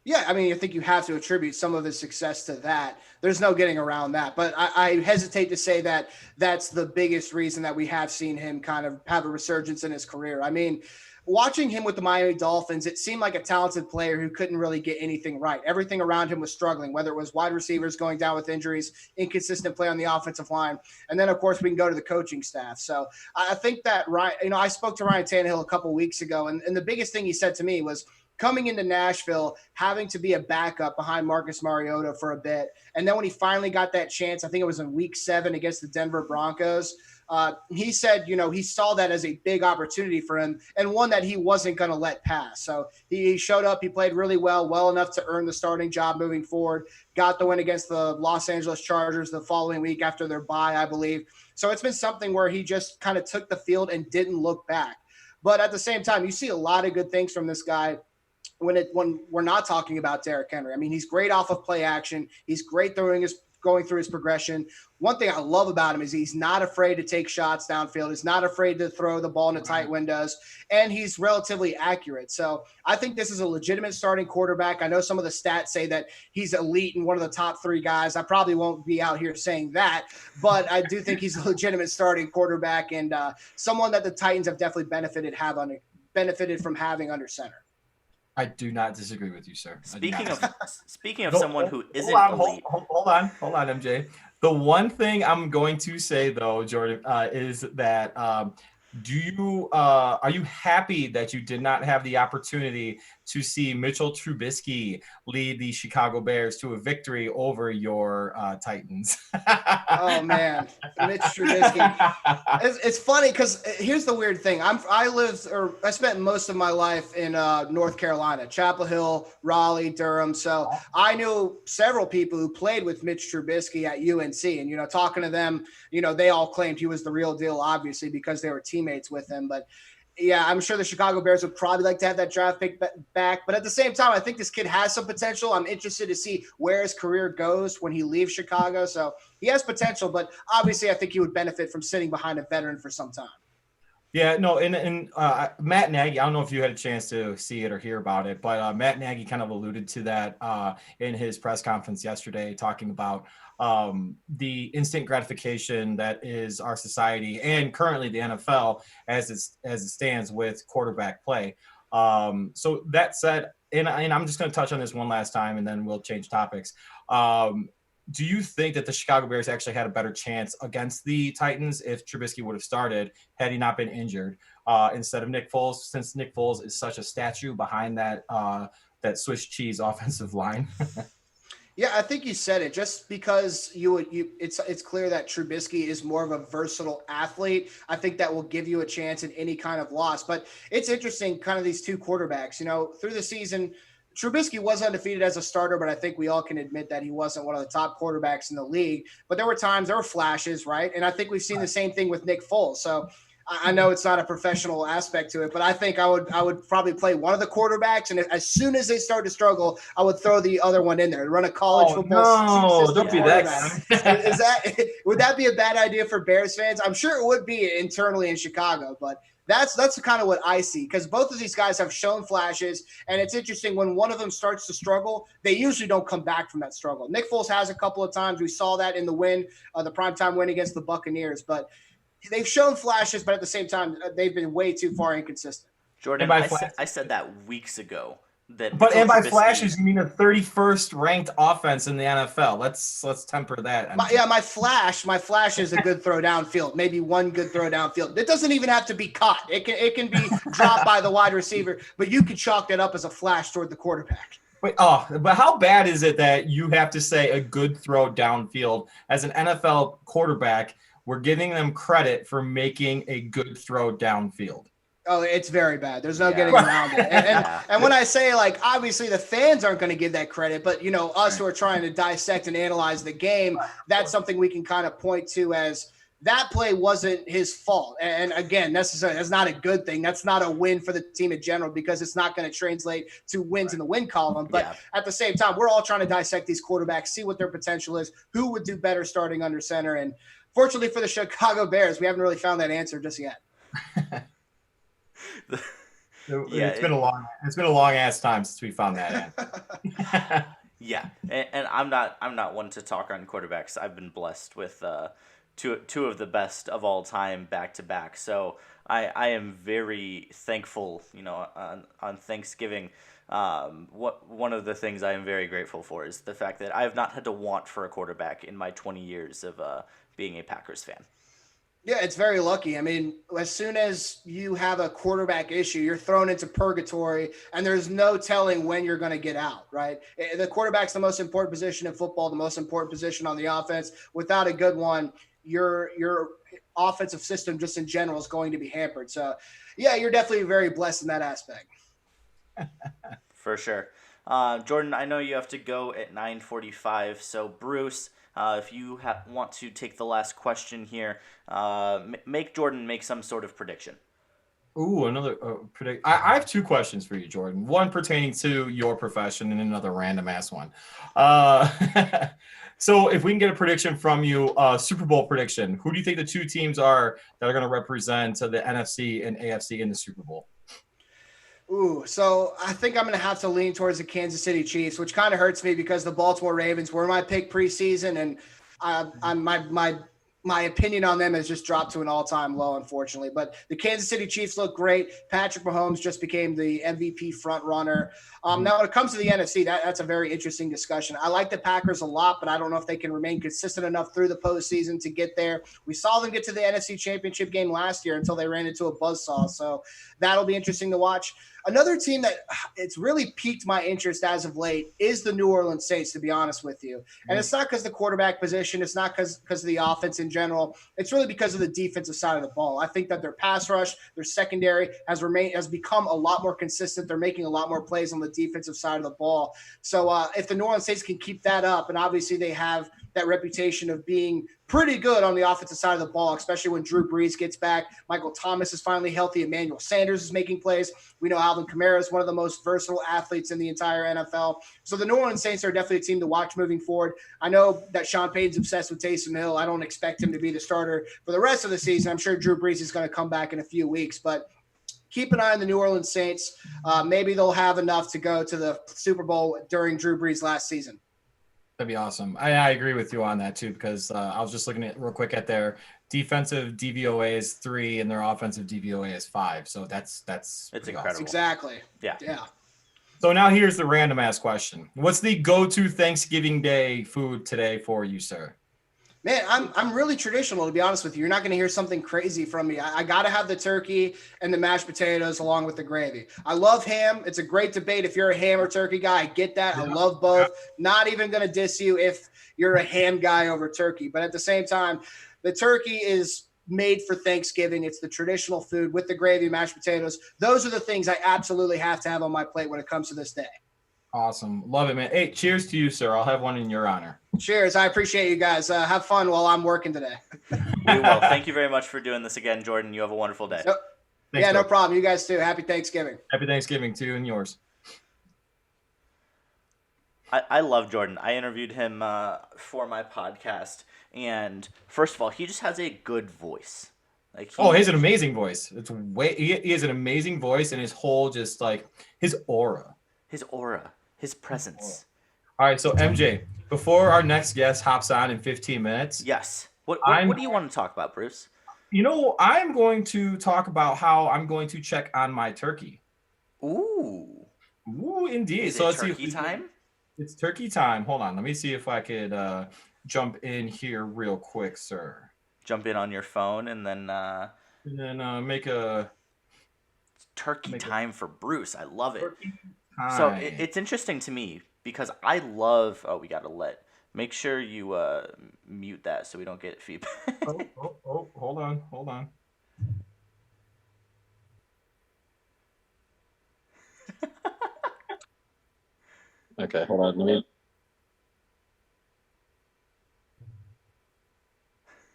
Yeah, I mean, I think you have to attribute some of his success to that. There's no getting around that. But I hesitate to say that that's the biggest reason that we have seen him kind of have a resurgence in his career. I mean, watching him with the Miami Dolphins, it seemed like a talented player who couldn't really get anything right. Everything around him was struggling, whether it was wide receivers going down with injuries, inconsistent play on the offensive line. And then, of course, we can go to the coaching staff. So I think that, I spoke to Ryan Tannehill a couple weeks ago, and the biggest thing he said to me was, coming into Nashville, having to be a backup behind Marcus Mariota for a bit. And then when he finally got that chance, I think it was in week 7 against the Denver Broncos, he said, he saw that as a big opportunity for him and one that he wasn't going to let pass. So he showed up, he played really well enough to earn the starting job moving forward, got the win against the Los Angeles Chargers the following week after their bye, I believe. So it's been something where he just kind of took the field and didn't look back. But at the same time, you see a lot of good things from this guy when we're not talking about Derrick Henry. I mean, he's great off of play action. He's great going through his progression. One thing I love about him is he's not afraid to take shots downfield. He's not afraid to throw the ball into tight windows, and he's relatively accurate. So I think this is a legitimate starting quarterback. I know some of the stats say that he's elite and one of the top 3 guys. I probably won't be out here saying that, but I do think he's a legitimate starting quarterback and someone that the Titans have definitely benefited from having under center. I do not disagree with you, sir. Speaking of someone who isn't elite. Hold on, MJ. The one thing I'm going to say, though, Jordan, is that are you happy that you did not have the opportunity to see Mitchell Trubisky lead the Chicago Bears to a victory over your Titans? Oh man, Mitch Trubisky. It's funny because here's the weird thing. I spent most of my life in North Carolina, Chapel Hill, Raleigh, Durham. So I knew several people who played with Mitch Trubisky at UNC, and talking to them, they all claimed he was the real deal, obviously because they were teammates with him, but. Yeah, I'm sure the Chicago Bears would probably like to have that draft pick back. But at the same time, I think this kid has some potential. I'm interested to see where his career goes when he leaves Chicago. So he has potential, but obviously I think he would benefit from sitting behind a veteran for some time. Yeah, no, and Matt Nagy, I don't know if you had a chance to see it or hear about it, but Matt Nagy kind of alluded to that in his press conference yesterday, talking about the instant gratification that is our society and currently the NFL as it stands with quarterback play. So that said, and I'm just going to touch on this one last time, and then we'll change topics. Do you think that the Chicago Bears actually had a better chance against the Titans if Trubisky would have started had he not been injured instead of Nick Foles, since Nick Foles is such a statue behind that Swiss cheese offensive line? Yeah, I think you said it. Just because it's clear that Trubisky is more of a versatile athlete. I think that will give you a chance in any kind of loss. But it's interesting, kind of these two quarterbacks. Through the season, Trubisky was undefeated as a starter, but I think we all can admit that he wasn't one of the top quarterbacks in the league. But there were flashes, right? And I think we've seen the same thing with Nick Foles. So I know it's not a professional aspect to it, but I think I would probably play one of the quarterbacks, and as soon as they start to struggle, I would throw the other one in there. Run a college football. No, don't be that. Would that be a bad idea for Bears fans? I'm sure it would be internally in Chicago, but that's kind of what I see, because both of these guys have shown flashes, and it's interesting when one of them starts to struggle, they usually don't come back from that struggle. Nick Foles has a couple of times. We saw that in the win, the primetime win against the Buccaneers, but they've shown flashes, but at the same time, they've been way too far inconsistent. Jordan, I said that weeks ago. By flashes, you mean a 31st ranked offense in the NFL. Let's temper that. My flash is a good throw downfield. Maybe one good throw downfield. It doesn't even have to be caught. It can be dropped by the wide receiver, but you can chalk that up as a flash toward the quarterback. But how bad is it that you have to say a good throw downfield as an NFL quarterback? We're giving them credit for making a good throw downfield. Oh, it's very bad. There's no getting around it. And when I say, obviously the fans aren't going to give that credit, but, us who are trying to dissect and analyze the game, that's something we can kind of point to as that play wasn't his fault. And again, that's not a good thing. That's not a win for the team in general, because it's not going to translate to wins in the win column. But at the same time, we're all trying to dissect these quarterbacks, see what their potential is, who would do better starting under center. And fortunately for the Chicago Bears, we haven't really found that answer just yet. It's been a long ass time since we found that. Yeah, and I'm not one to talk on quarterbacks. I've been blessed with two of the best of all time back to back. So I am very thankful. On Thanksgiving, one of the things I am very grateful for is the fact that I have not had to want for a quarterback in my 20 years of being a Packers fan. Yeah, it's very lucky. I mean, as soon as you have a quarterback issue, you're thrown into purgatory, and there's no telling when you're going to get out, right? The quarterback's the most important position in football, the most important position on the offense. Without a good one, your offensive system just in general is going to be hampered. So, yeah, you're definitely very blessed in that aspect. For sure. Jordan, I know you have to go at 9:45, so Bruce, if you want to take the last question here, make Jordan make some sort of prediction. Ooh, another predict. I have two questions for you, Jordan. One pertaining to your profession and another random ass one. So if we can get a prediction from you, Super Bowl prediction, who do you think the two teams are that are going to represent the NFC and AFC in the Super Bowl? Ooh, so I think I'm going to have to lean towards the Kansas City Chiefs, which kind of hurts me because the Baltimore Ravens were my pick preseason, and my opinion on them has just dropped to an all-time low, unfortunately. But the Kansas City Chiefs look great. Patrick Mahomes just became the MVP front runner. Now, when it comes to the NFC, that's a very interesting discussion. I like the Packers a lot, but I don't know if they can remain consistent enough through the postseason to get there. We saw them get to the NFC Championship game last year until they ran into a buzzsaw, so that'll be interesting to watch. Another team that it's really piqued my interest as of late is the New Orleans Saints, to be honest with you. And it's not because the quarterback position. It's not because of the offense in general. It's really because of the defensive side of the ball. I think that their pass rush, their secondary has become a lot more consistent. They're making a lot more plays on the defensive side of the ball. So if the New Orleans Saints can keep that up, and obviously they have that reputation of being pretty good on the offensive side of the ball, especially when Drew Brees gets back. Michael Thomas is finally healthy. Emmanuel Sanders is making plays. We know Alvin Kamara is one of the most versatile athletes in the entire NFL. So the New Orleans Saints are definitely a team to watch moving forward. I know that Sean Payton's obsessed with Taysom Hill. I don't expect him to be the starter for the rest of the season. I'm sure Drew Brees is going to come back in a few weeks, but keep an eye on the New Orleans Saints. Maybe they'll have enough to go to the Super Bowl during Drew Brees' last season. That'd be awesome. I agree with you on that too, because I was just looking at real quick at their defensive DVOA is 3 and their offensive DVOA is 5. So that's It's pretty incredible. awesome. Exactly. Yeah. So now here's the random ass question. What's the go-to Thanksgiving Day food today for you, sir? Man, I'm really traditional, to be honest with you. You're not going to hear something crazy from me. I got to have the turkey and the mashed potatoes along with the gravy. I love ham. It's a great debate. If you're a ham or turkey guy, I get that. I love both. Not even going to diss you if you're a ham guy over turkey. But at the same time, the turkey is made for Thanksgiving. It's the traditional food with the gravy, mashed potatoes. Those are the things I absolutely have to have on my plate when it comes to this day. Awesome. Love it, man. Hey, cheers to you, sir. I'll have one in your honor. Cheers. I appreciate you guys. Have fun while I'm working today. We will. Thank you very much for doing this again, Jordan. You have a wonderful day. Thanks, no problem. You guys too. Happy Thanksgiving. Happy Thanksgiving to you and yours. I love Jordan. I interviewed him for my podcast, and first of all, he just has a good voice. Like he has an amazing voice. He has an amazing voice, and his whole just like his aura, his presence. All right, so MJ, before our next guest hops on in 15 minutes. Yes. What do you want to talk about, Bruce? I'm going to talk about how I'm going to check on my turkey. Ooh, indeed. Is it turkey time? It's turkey time. Hold on. Let me see if I could jump in here real quick, sir. Jump in on your phone and then make a turkey time for Bruce. I love it. Time. So it's interesting to me because I love. Oh, we gotta make sure you mute that so we don't get feedback. Hold on. Okay, hold on. Let me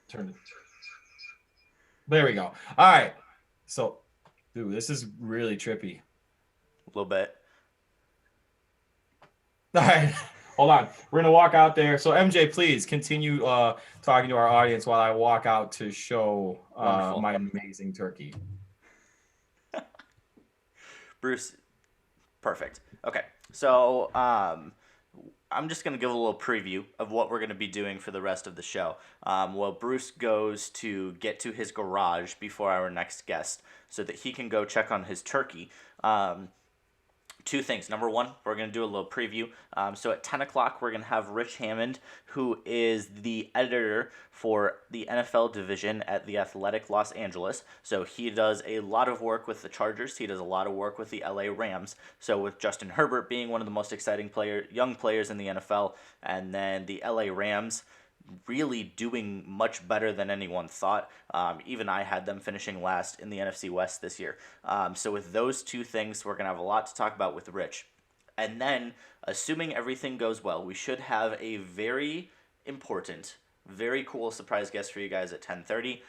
turn it. There we go. All right. So, dude, this is really trippy. A little bit. All right. Hold on. We're going to walk out there. So, MJ, please continue talking to our audience while I walk out to show my amazing turkey. Bruce, perfect. Okay. So, I'm just going to give a little preview of what we're going to be doing for the rest of the show. While Bruce goes to get to his garage before our next guest so that he can go check on his turkey. Two things. Number one, we're going to do a little preview. So at 10 o'clock, we're going to have Rich Hammond, who is the editor for the NFL division at The Athletic Los Angeles. So he does a lot of work with the Chargers. He does a lot of work with the LA Rams. So with Justin Herbert being one of the most exciting young players in the NFL, and then the LA Rams really doing much better than anyone thought. Even I had them finishing last in the NFC West this year. So with those two things, we're going to have a lot to talk about with Rich. And then, assuming everything goes well, we should have a very important, very cool surprise guest for you guys at 10:30.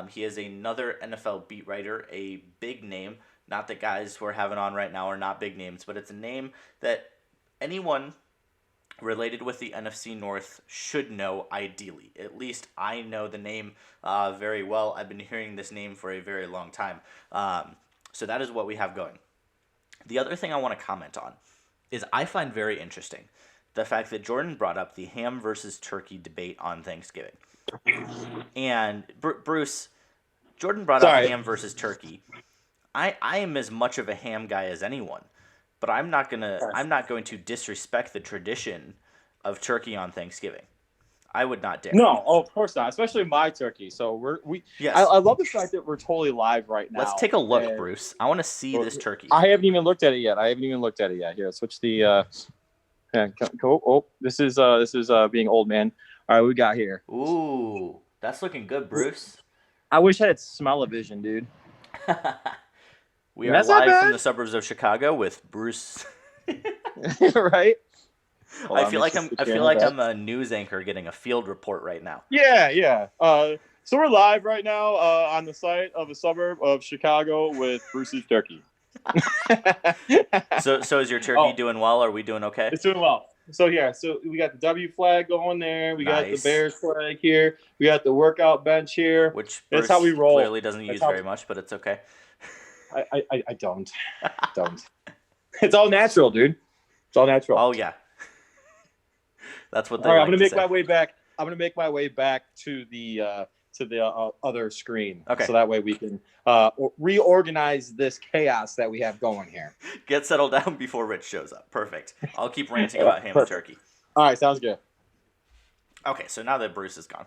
He is another NFL beat writer, a big name. Not that guys we're having on right now are not big names, but it's a name that anyone related with the NFC North should know ideally. At least I know the name very well. I've been hearing this name for a very long time. So that is what we have going. The other thing I want to comment on is I find very interesting the fact that Jordan brought up the ham versus turkey debate on Thanksgiving. And Bruce, Jordan brought up ham versus turkey. I am as much of a ham guy as anyone. But I'm not going to disrespect the tradition of turkey on Thanksgiving. I would not dare. No, of course not. Especially my turkey. So Yes. I love the fact that we're totally live right now. Let's take a look, Bruce. I want to see this turkey. I haven't even looked at it yet. Here, switch the. This is being old man. All right, we got here. Ooh, that's looking good, Bruce. I wish I had smell-o-vision, dude. We are live from the suburbs of Chicago with Bruce. Right? I feel like I'm a news anchor getting a field report right now. Yeah. So we're live right now on the site of a suburb of Chicago with Bruce's turkey. So is your turkey doing well? Are we doing okay? It's doing well. So we got the W flag going there. We got the Bears flag here. We got the workout bench here. Which that's how we roll. Clearly doesn't use very much, but it's okay. I don't. It's all natural, dude. It's all natural. Oh yeah. That's what they all right, like I'm gonna make my way back to the to the other screen. Okay. So that way we can reorganize this chaos that we have going here. Get settled down before Rich shows up. Perfect. I'll keep ranting about ham and turkey. All right, sounds good. Okay, so now that Bruce is gone,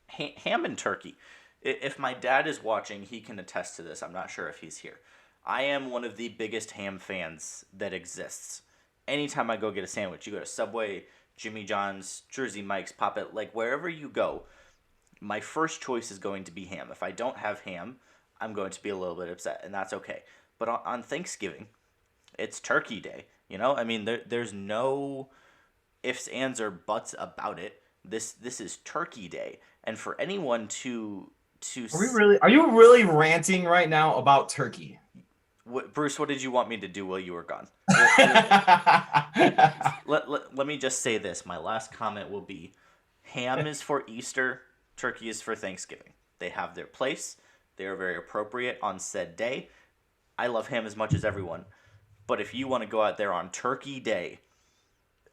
ham and turkey. If my dad is watching, he can attest to this. I'm not sure if he's here. I am one of the biggest ham fans that exists. Anytime I go get a sandwich, you go to Subway, Jimmy John's, Jersey Mike's, Pop It, like wherever you go, my first choice is going to be ham. If I don't have ham, I'm going to be a little bit upset, and that's okay. But on Thanksgiving, it's Turkey Day. You know, I mean, there's no ifs, ands, or buts about it. This is Turkey Day, and for anyone to Are you really ranting right now about turkey? Bruce, what did you want me to do while you were gone? let me just say this. My last comment will be, ham is for Easter, turkey is for Thanksgiving. They have their place. They are very appropriate on said day. I love ham as much as everyone. But if you want to go out there on Turkey Day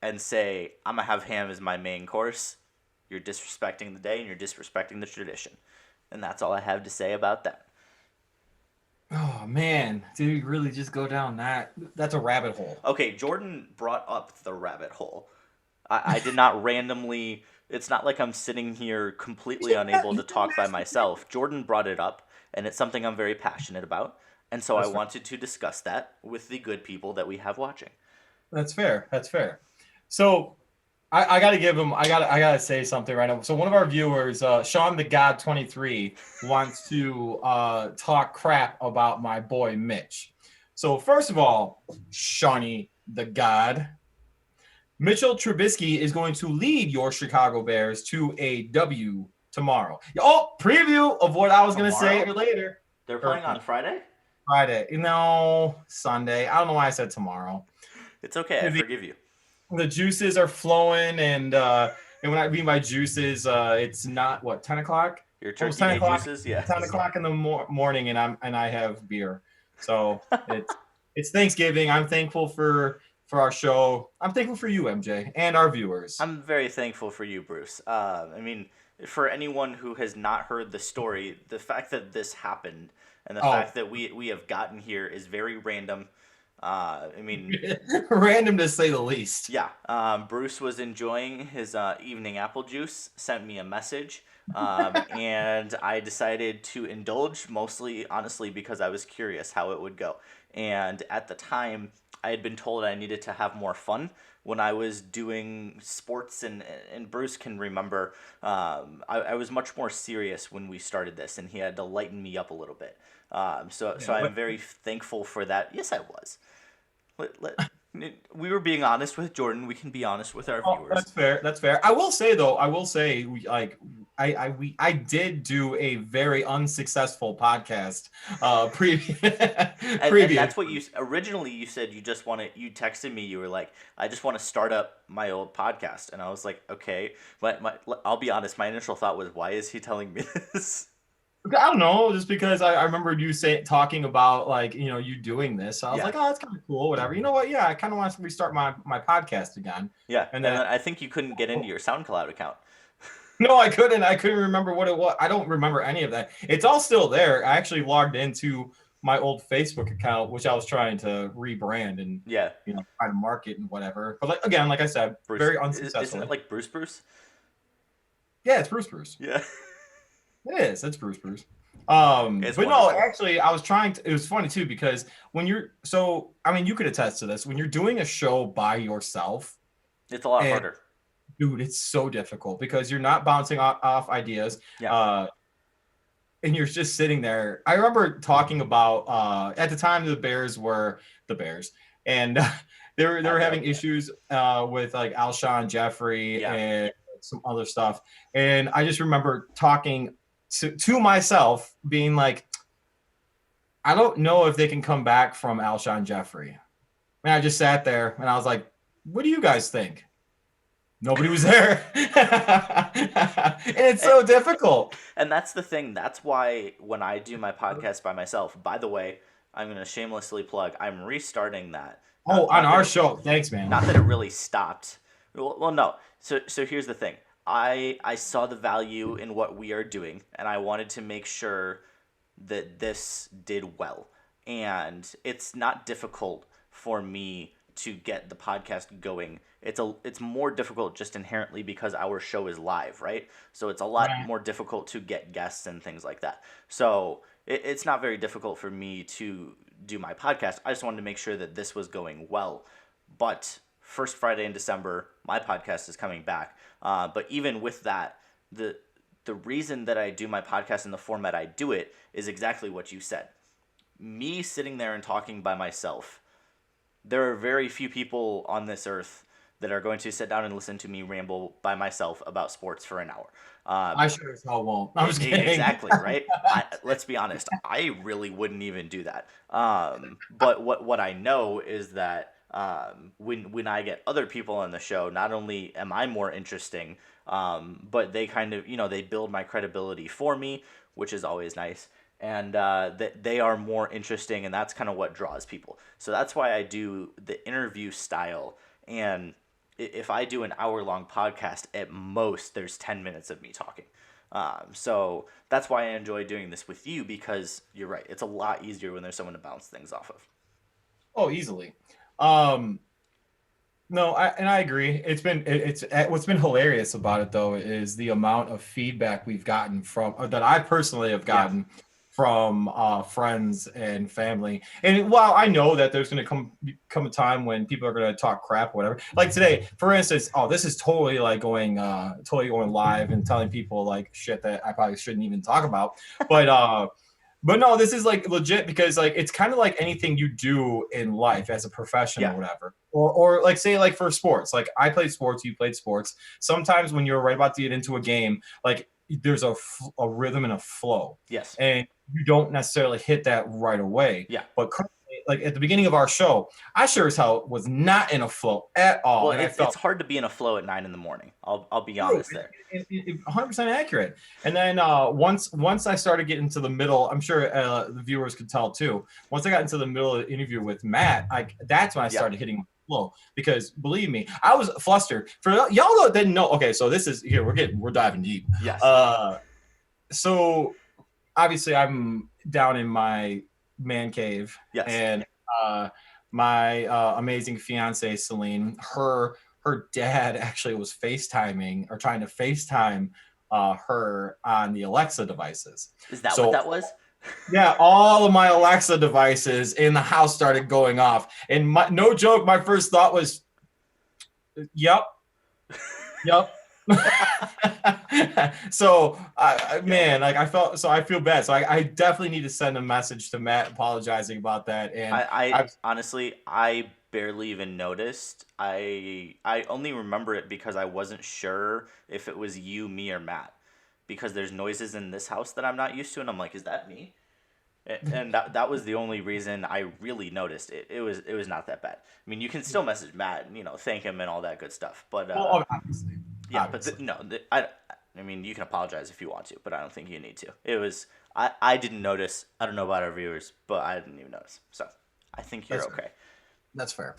and say, I'm going to have ham as my main course, you're disrespecting the day and you're disrespecting the tradition. And that's all I have to say about that. Oh man, did we really just go down that? That's a rabbit hole. Okay, Jordan brought up the rabbit hole. I did not randomly. It's not like I'm sitting here completely unable to talk by myself. Jordan brought it up, and it's something I'm very passionate about. And so I wanted to discuss that with the good people that we have watching. That's fair. That's fair. So I got to give him, I got to say something right now. So one of our viewers, Sean the God 23, wants to talk crap about my boy Mitch. So first of all, Shawnee the God, Mitchell Trubisky is going to lead your Chicago Bears to a W tomorrow. Oh, preview of what I was going to say later. They're playing on Friday? Friday. No, Sunday. I don't know why I said tomorrow. It's okay. I forgive you. The juices are flowing, and when I mean by juices, it's not what 10 o'clock. Your turkey day juices, yeah. 10 o'clock in the morning, and I have beer. So it's Thanksgiving. I'm thankful for our show. I'm thankful for you, MJ, and our viewers. I'm very thankful for you, Bruce. I mean, for anyone who has not heard the story, the fact that this happened and the fact that we have gotten here is very random. I mean, random to say the least. Yeah. Bruce was enjoying his evening apple juice, sent me a message, and I decided to indulge, mostly, honestly, because I was curious how it would go. And at the time, I had been told I needed to have more fun when I was doing sports, and Bruce can remember, I was much more serious when we started this, and he had to lighten me up a little bit. So I'm very thankful for that. Yes, I was. We were being honest with Jordan. We can be honest with our viewers. That's fair. That's fair. I will say though, I did do a very unsuccessful podcast previous. And that's what you originally you said. You texted me. You were like, I just want to start up my old podcast, and I was like, okay. But I'll be honest. My initial thought was, why is he telling me this? I don't know, just because I remember you talking about you doing this. So I was like, oh, that's kind of cool, whatever. You know what? Yeah, I kind of want to restart my podcast again. Yeah, and then I think you couldn't get into your SoundCloud account. No, I couldn't. I couldn't remember what it was. I don't remember any of that. It's all still there. I actually logged into my old Facebook account, which I was trying to rebrand and try to market and whatever. But like I said, Bruce, very unsuccessful. Isn't it like Bruce? Yeah, it's Bruce. Yeah. It is. It's Bruce. But wonderful. No, actually, I was trying to. It was funny too because when you're you could attest to this. When you're doing a show by yourself, it's a lot harder. Dude, it's so difficult because you're not bouncing off ideas. Yeah. And you're just sitting there. I remember talking about at the time the Bears were the Bears, and they were having issues with like Alshon Jeffrey and some other stuff. And I just remember talking to myself being like, I don't know if they can come back from Alshon Jeffrey. And I just sat there and I was like, what do you guys think? Nobody was there. And it's so difficult. And that's the thing. That's why when I do my podcast by myself, by the way, I'm going to shamelessly plug, I'm restarting that. On our show. Thanks, man. Not that it really stopped. Well, no. So here's the thing. I saw the value in what we are doing, and I wanted to make sure that this did well. And it's not difficult for me to get the podcast going. It's more difficult just inherently because our show is live, right? So it's a lot more difficult to get guests and things like that. So it's not very difficult for me to do my podcast. I just wanted to make sure that this was going well. But first Friday in December, my podcast is coming back. But even with that, the reason that I do my podcast in the format I do it is exactly what you said. Me sitting there and talking by myself. There are very few people on this earth that are going to sit down and listen to me ramble by myself about sports for an hour. I sure as hell won't. I was kidding. Exactly, right? Let's be honest. I really wouldn't even do that. But what I know is that when I get other people on the show, not only am I more interesting, but they kind of, they build my credibility for me, which is always nice. And that they are more interesting, and that's kind of what draws people. So that's why I do the interview style. And if I do an hour-long podcast, at most there's 10 minutes of me talking. So that's why I enjoy doing this with you, because you're right. It's a lot easier when there's someone to bounce things off of. Oh, easily. No, I agree. It's what's been hilarious about it though is the amount of feedback we've gotten that I personally have gotten from friends and family. And while I know that there's going to come a time when people are going to talk crap or whatever, like today, for instance, this is totally like going live and telling people like shit that I probably shouldn't even talk about. But no, this is like legit, because like it's kind of like anything you do in life as a professional or whatever, or like say like for sports, like I played sports, you played sports. Sometimes when you're right about to get into a game, like there's a rhythm and a flow. Yes. And you don't necessarily hit that right away. Yeah. But currently, like at the beginning of our show, I sure as hell was not in a flow at all. Well, and it's hard to be in a flow at 9 a.m. I'll be honest there. 100% accurate. And then once I started getting to the middle, I'm sure the viewers could tell too. Once I got into the middle of the interview with Matt, that's when I started hitting flow, because believe me, I was flustered. For y'all that didn't know, okay, so this is here. We're diving deep. Yes. So obviously I'm down in my man cave. Yes. And my amazing fiance Celine, her dad actually was FaceTiming or trying to FaceTime her on the Alexa devices. Is that what that was? Yeah, all of my Alexa devices in the house started going off. And no joke, my first thought was, yep. So, man, like I feel bad. So I definitely need to send a message to Matt apologizing about that. And I honestly, I barely even noticed. I only remember it because I wasn't sure if it was you, me, or Matt, because there's noises in this house that I'm not used to, and I'm like, is that me? And that was the only reason I really noticed it. It was not that bad. I mean, you can still message Matt and thank him and all that good stuff. But obviously. Yeah, obviously. But I mean, you can apologize if you want to, but I don't think you need to. It was I didn't notice. I don't know about our viewers, but I didn't even notice. So I think you're okay. That's fair.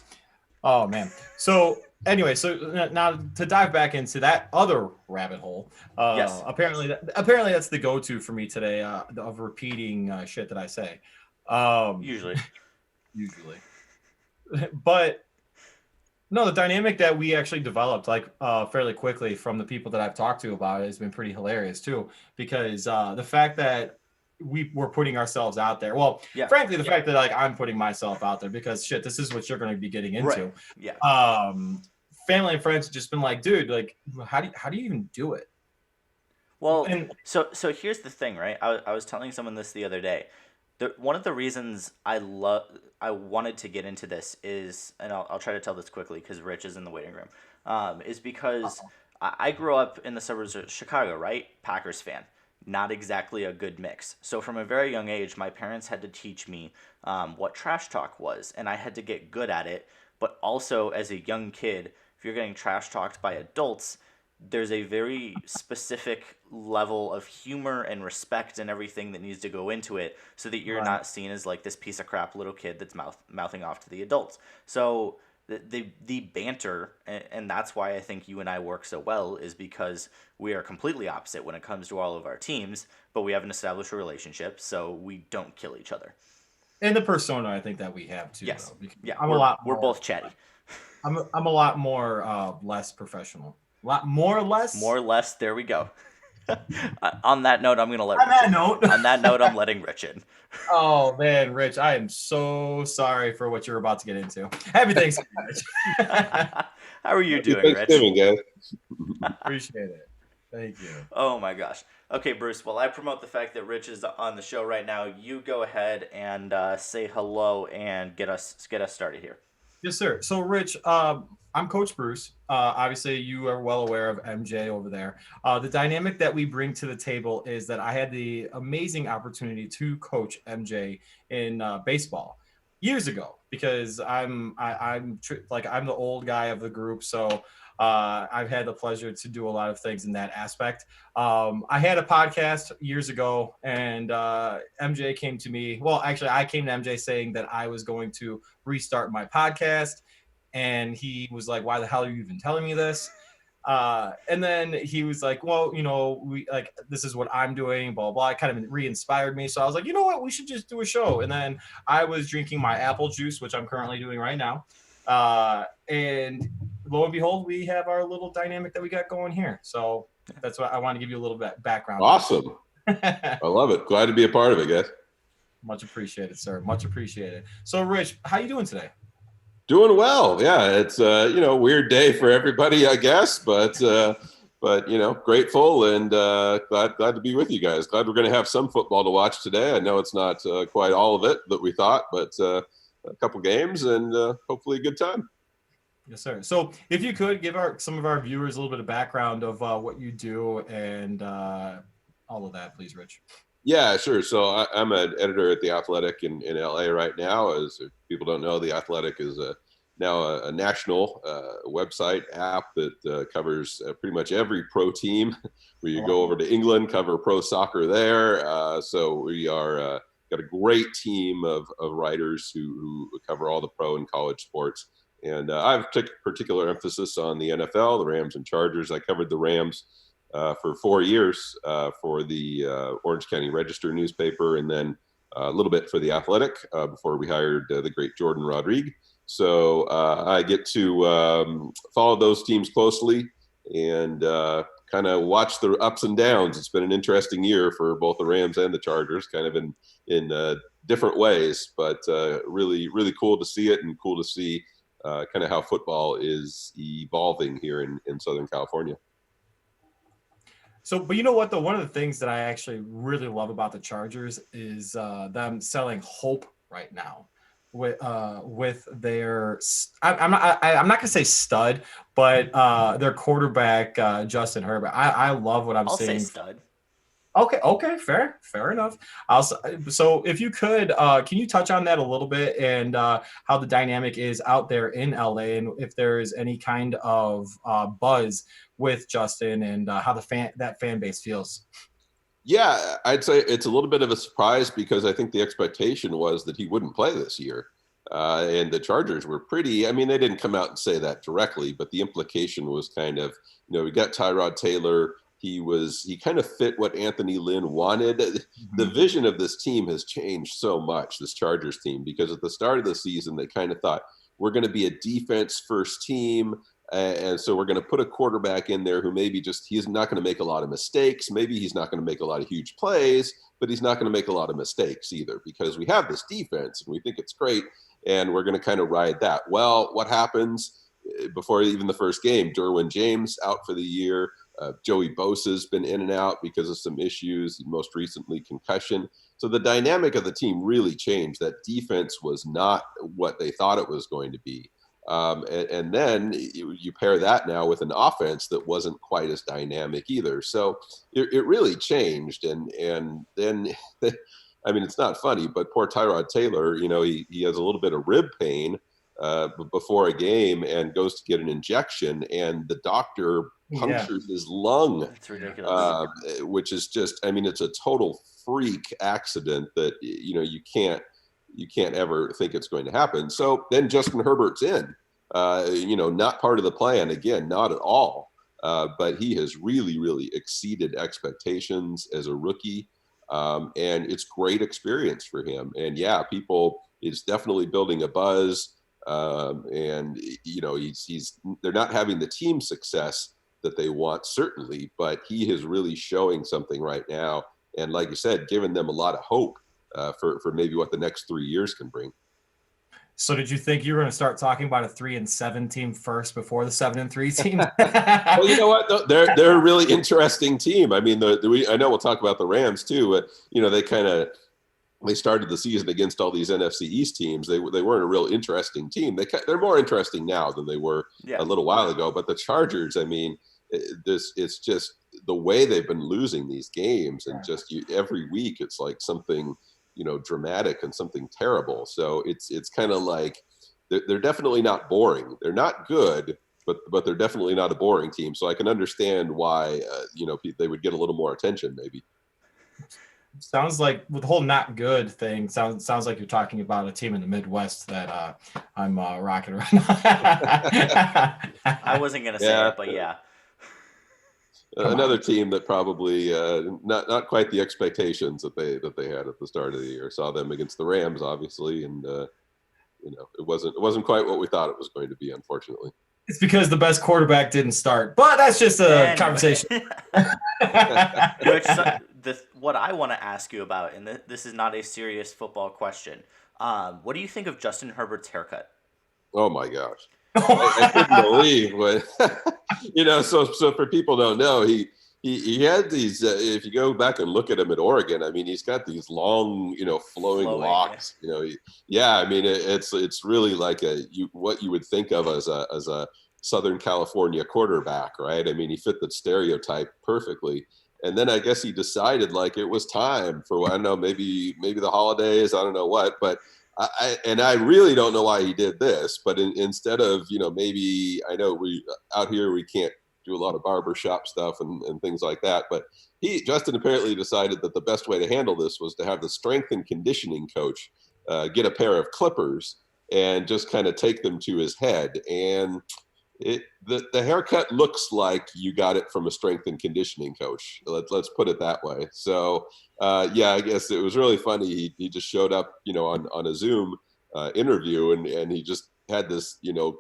Oh man. So anyway, so now to dive back into that other rabbit hole. Yes. Apparently that's the go-to for me today. Of repeating shit that I say. Usually. But no, the dynamic that we actually developed fairly quickly from the people that I've talked to about it has been pretty hilarious too, because the fact that we were putting ourselves out there. Well, frankly, the fact that I'm putting myself out there, because shit, this is what you're going to be getting into. Right. Yeah. Family and friends have just been like, dude, like, how do you even do it? Well, so here's the thing, right? I was telling someone this the other day. One of the reasons I wanted to get into this is, and I'll try to tell this quickly because Rich is in the waiting room, is because I grew up in the suburbs of Chicago, right? Packers fan. Not exactly a good mix. So from a very young age, my parents had to teach me what trash talk was, and I had to get good at it. But also, as a young kid, if you're getting trash talked by adults, there's a very specific level of humor and respect and everything that needs to go into it, so that you're not seen as like this piece of crap little kid that's mouthing off to the adults. So the banter, and that's why I think you and I work so well, is because we are completely opposite when it comes to all of our teams, but we have an established relationship, so we don't kill each other. And the persona, I think that we have too. Yes. Though. Yeah. We're both chatty. I'm a lot more less professional. A lot more or less. More or less. There we go. On that note, I'm gonna let. On that note. On that note, I'm letting Rich in. Oh man, Rich, I am so sorry for what you're about to get into. Happy Thanksgiving, Rich. How are you doing, Rich? Thanksgiving, guys. Appreciate it. Thank you. Oh my gosh. Okay, Bruce. While I promote the fact that Rich is on the show right now, you go ahead and say hello and get us started here. Yes, sir. So, Rich, I'm Coach Bruce. Obviously, you are well aware of MJ over there. The dynamic that we bring to the table is that I had the amazing opportunity to coach MJ in baseball years ago, because I'm the old guy of the group. So I've had the pleasure to do a lot of things in that aspect. I had a podcast years ago, and MJ came to me. Well, actually, I came to MJ saying that I was going to restart my podcast. And he was like, "Why the hell are you even telling me this?" And then he was like, "Well, this is what I'm doing, blah, blah." It kind of re-inspired me. So I was like, you know what? We should just do a show. And then I was drinking my apple juice, which I'm currently doing right now. And lo and behold, we have our little dynamic that we got going here. So that's why I want to give you a little bit background. Awesome. I love it. Glad to be a part of it, guys. Much appreciated, sir. Much appreciated. So, Rich, how you doing today? Doing well. Yeah, it's weird day for everybody, I guess, but grateful and glad to be with you guys. Glad we're going to have some football to watch today. I know it's not quite all of it that we thought, but a couple games and hopefully a good time. Yes, sir. So if you could give some of our viewers a little bit of background of what you do and all of that, please, Rich. Yeah, sure. So I'm an editor at The Athletic in LA right now. As if people don't know, The Athletic is now a national website app that covers pretty much every pro team. Where you go over to England, cover pro soccer there. So we are got a great team of writers who cover all the pro and college sports. And I've taken particular emphasis on the NFL, the Rams and Chargers. I covered the Rams for 4 years for the Orange County Register newspaper, and then a little bit for The Athletic before we hired the great Jordan Rodriguez. So I get to follow those teams closely and kind of watch the ups and downs. It's been an interesting year for both the Rams and the Chargers, kind of in different ways, but really, really cool to see it, and cool to see kind of how football is evolving here in Southern California. So, but you know what, though? One of the things that I actually really love about the Chargers is them selling hope right now with their, I'm not gonna say stud, but their quarterback Justin Herbert. I love what I'm seeing. I'll say stud. Okay, fair enough. So if you could, can you touch on that a little bit, and how the dynamic is out there in LA, and if there is any kind of buzz with Justin, and how that fan base feels? Yeah, I'd say it's a little bit of a surprise, because I think the expectation was that he wouldn't play this year. And the Chargers were they didn't come out and say that directly, but the implication was kind of, we got Tyrod Taylor. He kind of fit what Anthony Lynn wanted. The vision of this team has changed so much, this Chargers team, because at the start of the season, they kind of thought, we're going to be a defense first team. And so we're going to put a quarterback in there who he's not going to make a lot of mistakes. Maybe he's not going to make a lot of huge plays, but he's not going to make a lot of mistakes either, because we have this defense and we think it's great. And we're going to kind of ride that. Well, what happens before even the first game? Derwin James out for the year. Joey Bosa's been in and out because of some issues, most recently concussion. So the dynamic of the team really changed. That defense was not what they thought it was going to be. And then you pair that now with an offense that wasn't quite as dynamic either. So it really changed. And then, it's not funny, but poor Tyrod Taylor, he has a little bit of rib pain before a game and goes to get an injection, and the doctor punctures his lung. That's ridiculous. Which is just, it's a total freak accident that, you can't ever think it's going to happen. So then Justin Herbert's in. Not part of the plan. Again, not at all. But he has really, really exceeded expectations as a rookie. And it's great experience for him. And yeah, it's definitely building a buzz. And they're not having the team success that they want, certainly, but he is really showing something right now. And like you said, giving them a lot of hope for maybe what the next 3 years can bring. So did you think you were going to start talking about a 3-7 team first before the 7-3 team? Well, you know what? They're a really interesting team. I mean, I know we'll talk about the Rams too, but they started the season against all these NFC East teams. They weren't a real interesting team. They're more interesting now than they were a little while ago. But the Chargers, I mean, it's just the way they've been losing these games, and just every week it's like something dramatic and something terrible. So it's kind of like they're definitely not boring. They're not good, but they're definitely not a boring team. So I can understand why they would get a little more attention maybe. Sounds like with the whole not good thing, sounds like you're talking about a team in the Midwest that I'm rocking right now. I wasn't gonna say it, but yeah. Another team that probably not quite the expectations that they had at the start of the year. Saw them against the Rams, obviously, and it wasn't quite what we thought it was going to be, unfortunately. It's because the best quarterback didn't start, but that's just a conversation. What I want to ask you about, and this is not a serious football question, what do you think of Justin Herbert's haircut? Oh my gosh. I couldn't believe what so for people who don't know, he had these if you go back and look at him at Oregon, I mean, he's got these long flowing locks. I mean, it's really like what you would think of as a Southern California quarterback, right? I mean, he fit the stereotype perfectly. And then I guess he decided like it was time for, I don't know, maybe the holidays, I don't know what, but I really don't know why he did this, but instead of, maybe, I know we out here, we can't do a lot of barbershop stuff and things like that, but Justin apparently decided that the best way to handle this was to have the strength and conditioning coach get a pair of clippers and just kind of take them to his head. And the haircut looks like you got it from a strength and conditioning coach. Let's put it that way. So I guess it was really funny. He just showed up, on a Zoom interview, and he just had this,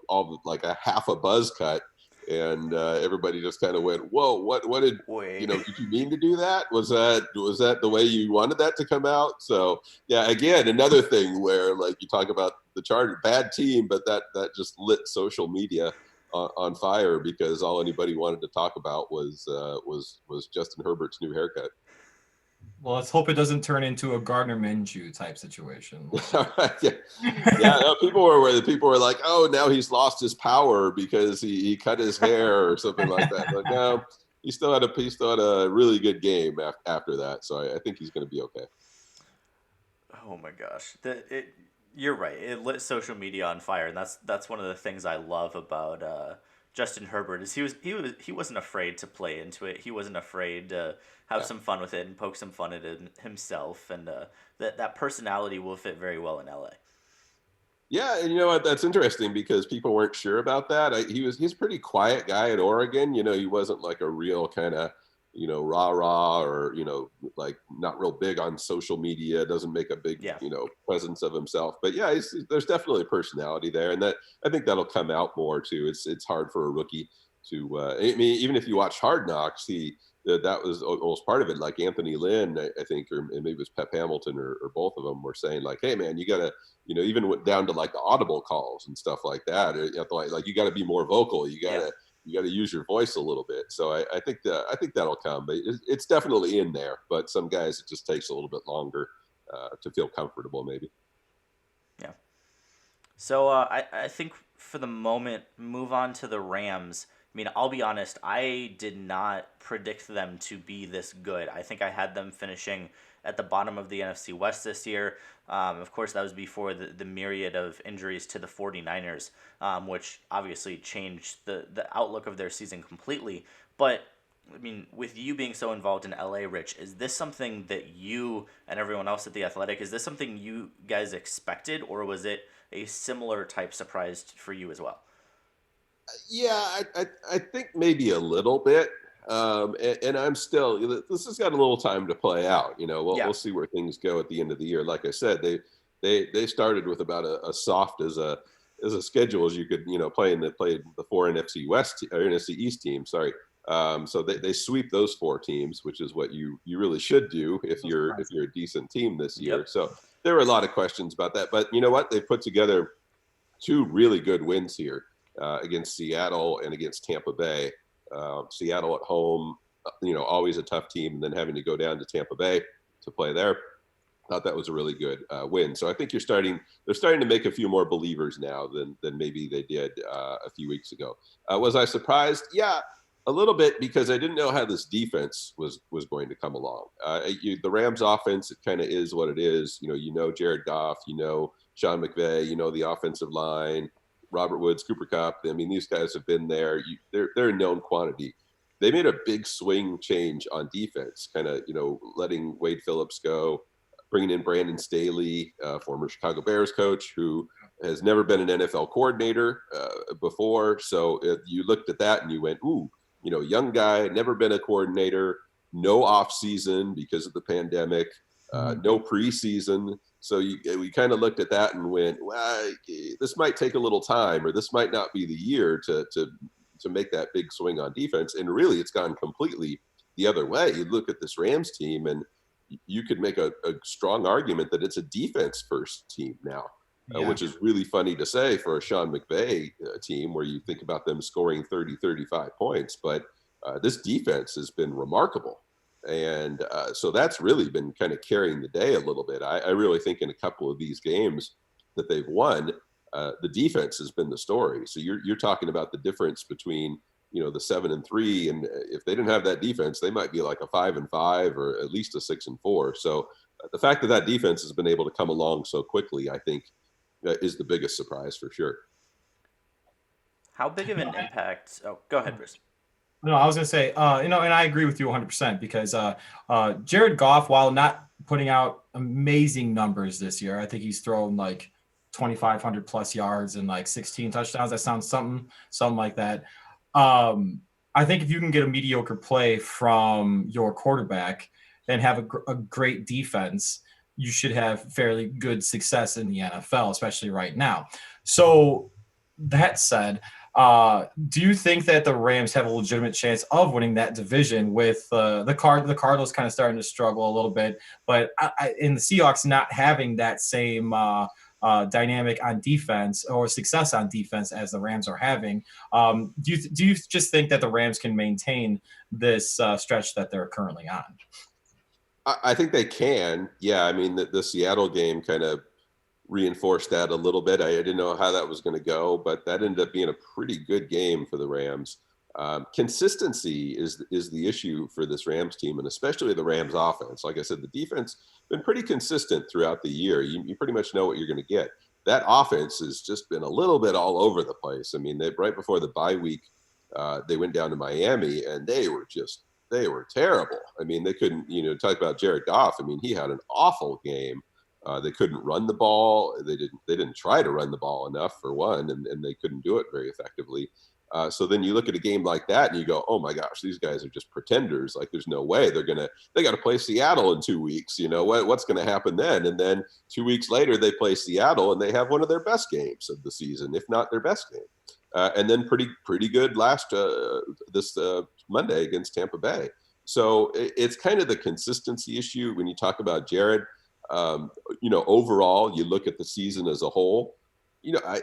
all like a half a buzz cut, and everybody just kind of went, "Whoa, what did did you mean to do that? Was that the way you wanted that to come out?" So yeah, again, another thing where like you talk about the Chargers, bad team, but that just lit social media on fire because all anybody wanted to talk about was Justin Herbert's new haircut. Well, let's hope it doesn't turn into a Gardner Minshew type situation. People were like, "Oh, now he's lost his power because he cut his hair or something like that." Like, no, he still had a really good game after that, so I think he's going to be okay. Oh my gosh, you're right. It lit social media on fire, and that's one of the things I love about Justin Herbert is he wasn't afraid to play into it. He wasn't afraid to have some fun with it and poke some fun at it himself, and that personality will fit very well in LA. Yeah, and you know what? That's interesting because people weren't sure about that. He's a pretty quiet guy at Oregon. He wasn't like a real kind of rah-rah or, like not real big on social media, doesn't make a big, presence of himself. But yeah, there's definitely a personality there. And that I think that'll come out more too. It's hard for a rookie to, I mean, even if you watch Hard Knocks, that was almost part of it. Like Anthony Lynn, I think, or maybe it was Pep Hamilton or both of them were saying like, hey man, you gotta, even down to like the audible calls and stuff like that. You have to like you gotta be more vocal. You gotta use your voice a little bit. So I think that'll come, but it's definitely in there. But some guys, it just takes a little bit longer to feel comfortable, maybe. Yeah. So I think for the moment, move on to the Rams. I mean, I'll be honest, I did not predict them to be this good. I think I had them finishing at the bottom of the NFC West this year. Of course, that was before the myriad of injuries to the 49ers, which obviously changed the outlook of their season completely. But, I mean, with you being so involved in LA, Rich, is this something that you and everyone else at The Athletic, is this something you guys expected, or was it a similar type surprise for you as well? Yeah, I think maybe a little bit. And I'm still, this has got a little time to play out. We'll see where things go at the end of the year. Like I said, they started with about a soft as a schedule as you could played the four NFC West or NFC East teams. Sorry. So they sweep those four teams, which is what you really should do if you're a decent team this year. Yep. So there were a lot of questions about that, but you know what? They put together two really good wins here against Seattle and against Tampa Bay. Seattle at home, always a tough team, and then having to go down to Tampa Bay to play there. Thought that was a really good win. So I think they're starting to make a few more believers now than maybe they did a few weeks ago. Was I surprised? Yeah, a little bit, because I didn't know how this defense was going to come along. The Rams offense, it kind of is what it is. Jared Goff, Sean McVay, the offensive line, Robert Woods, Cooper Kupp. I mean, these guys have been there. They're a known quantity. They made a big swing change on defense, kind of, letting Wade Phillips go, bringing in Brandon Staley, former Chicago Bears coach, who has never been an NFL coordinator before. So you looked at that and you went, ooh, young guy, never been a coordinator, no off season because of the pandemic, no preseason. So we kind of looked at that and went, well, this might take a little time, or this might not be the year to make that big swing on defense. And really, it's gone completely the other way. You look at this Rams team, and you could make a strong argument that it's a defense first team now, which is really funny to say for a Sean McVay team where you think about them scoring 30, 35 points. But this defense has been remarkable. And so that's really been kind of carrying the day a little bit. I really think in a couple of these games that they've won, the defense has been the story. So you're talking about the difference between the 7-3, and if they didn't have that defense, they might be like a 5-5 or at least a 6-4. So the fact that defense has been able to come along so quickly, I think, is the biggest surprise for sure. How big of an impact? Oh, go ahead, Bruce. No, I was going to say, and I agree with you 100% because Jared Goff, while not putting out amazing numbers this year, I think he's thrown like 2,500 plus yards and like 16 touchdowns. That sounds something like that. I think if you can get a mediocre play from your quarterback and have a great defense, you should have fairly good success in the NFL, especially right now. So that said, do you think that the Rams have a legitimate chance of winning that division with the Cardinals kind of starting to struggle a little bit, but in the Seahawks not having that same dynamic on defense or success on defense as the Rams are having? Do you just think that the Rams can maintain this stretch that they're currently on? I think they can. Yeah, I mean, the Seattle game kind of reinforced that a little bit. I didn't know how that was going to go, but that ended up being a pretty good game for the Rams. Consistency is the issue for this Rams team, and especially the Rams offense. Like I said, the defense been pretty consistent throughout the year. You pretty much know what you're going to get. That offense has just been a little bit all over the place. I mean, right before the bye week, they went down to Miami, and they were terrible. I mean, they couldn't, talk about Jared Goff. I mean, he had an awful game. They couldn't run the ball. They didn't try to run the ball enough, for one, and they couldn't do it very effectively. So then you look at a game like that and you go, oh my gosh, these guys are just pretenders. Like, there's no way they got to play Seattle in 2 weeks. What's going to happen then? And then 2 weeks later, they play Seattle and they have one of their best games of the season, if not their best game. And then pretty good this Monday against Tampa Bay. So it's kind of the consistency issue when you talk about Jared. Overall, you look at the season as a whole,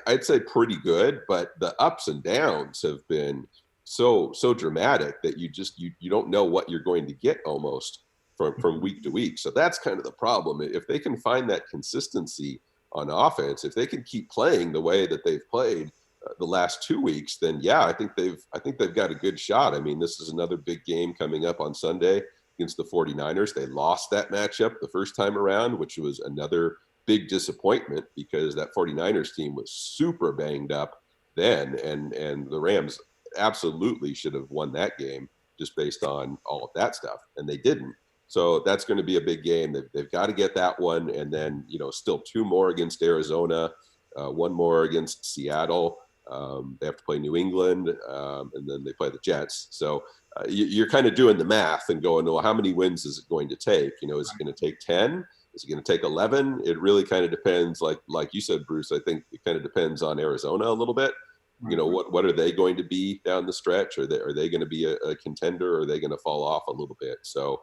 I'd say pretty good, but the ups and downs have been so dramatic that you don't know what you're going to get almost from week to week. So that's kind of the problem. If they can find that consistency on offense, if they can keep playing the way that they've played the last 2 weeks, then yeah, I think they've got a good shot. I mean, this is another big game coming up on Sunday against the 49ers. They lost that matchup the first time around, which was another big disappointment because that 49ers team was super banged up then, and the Rams absolutely should have won that game just based on all of that stuff, and they didn't. So that's going to be a big game. They've got to get that one, and then still 2 more against Arizona, 1 more against Seattle. They have to play New England, and then they play the Jets. So you're kind of doing the math and going, well, how many wins is it going to take? Is it going to take 10? Is it going to take 11? It really kind of depends. Like you said, Bruce, I think it kind of depends on Arizona a little bit. What are they going to be down the stretch? Are they going to be a contender, or are they going to fall off a little bit? So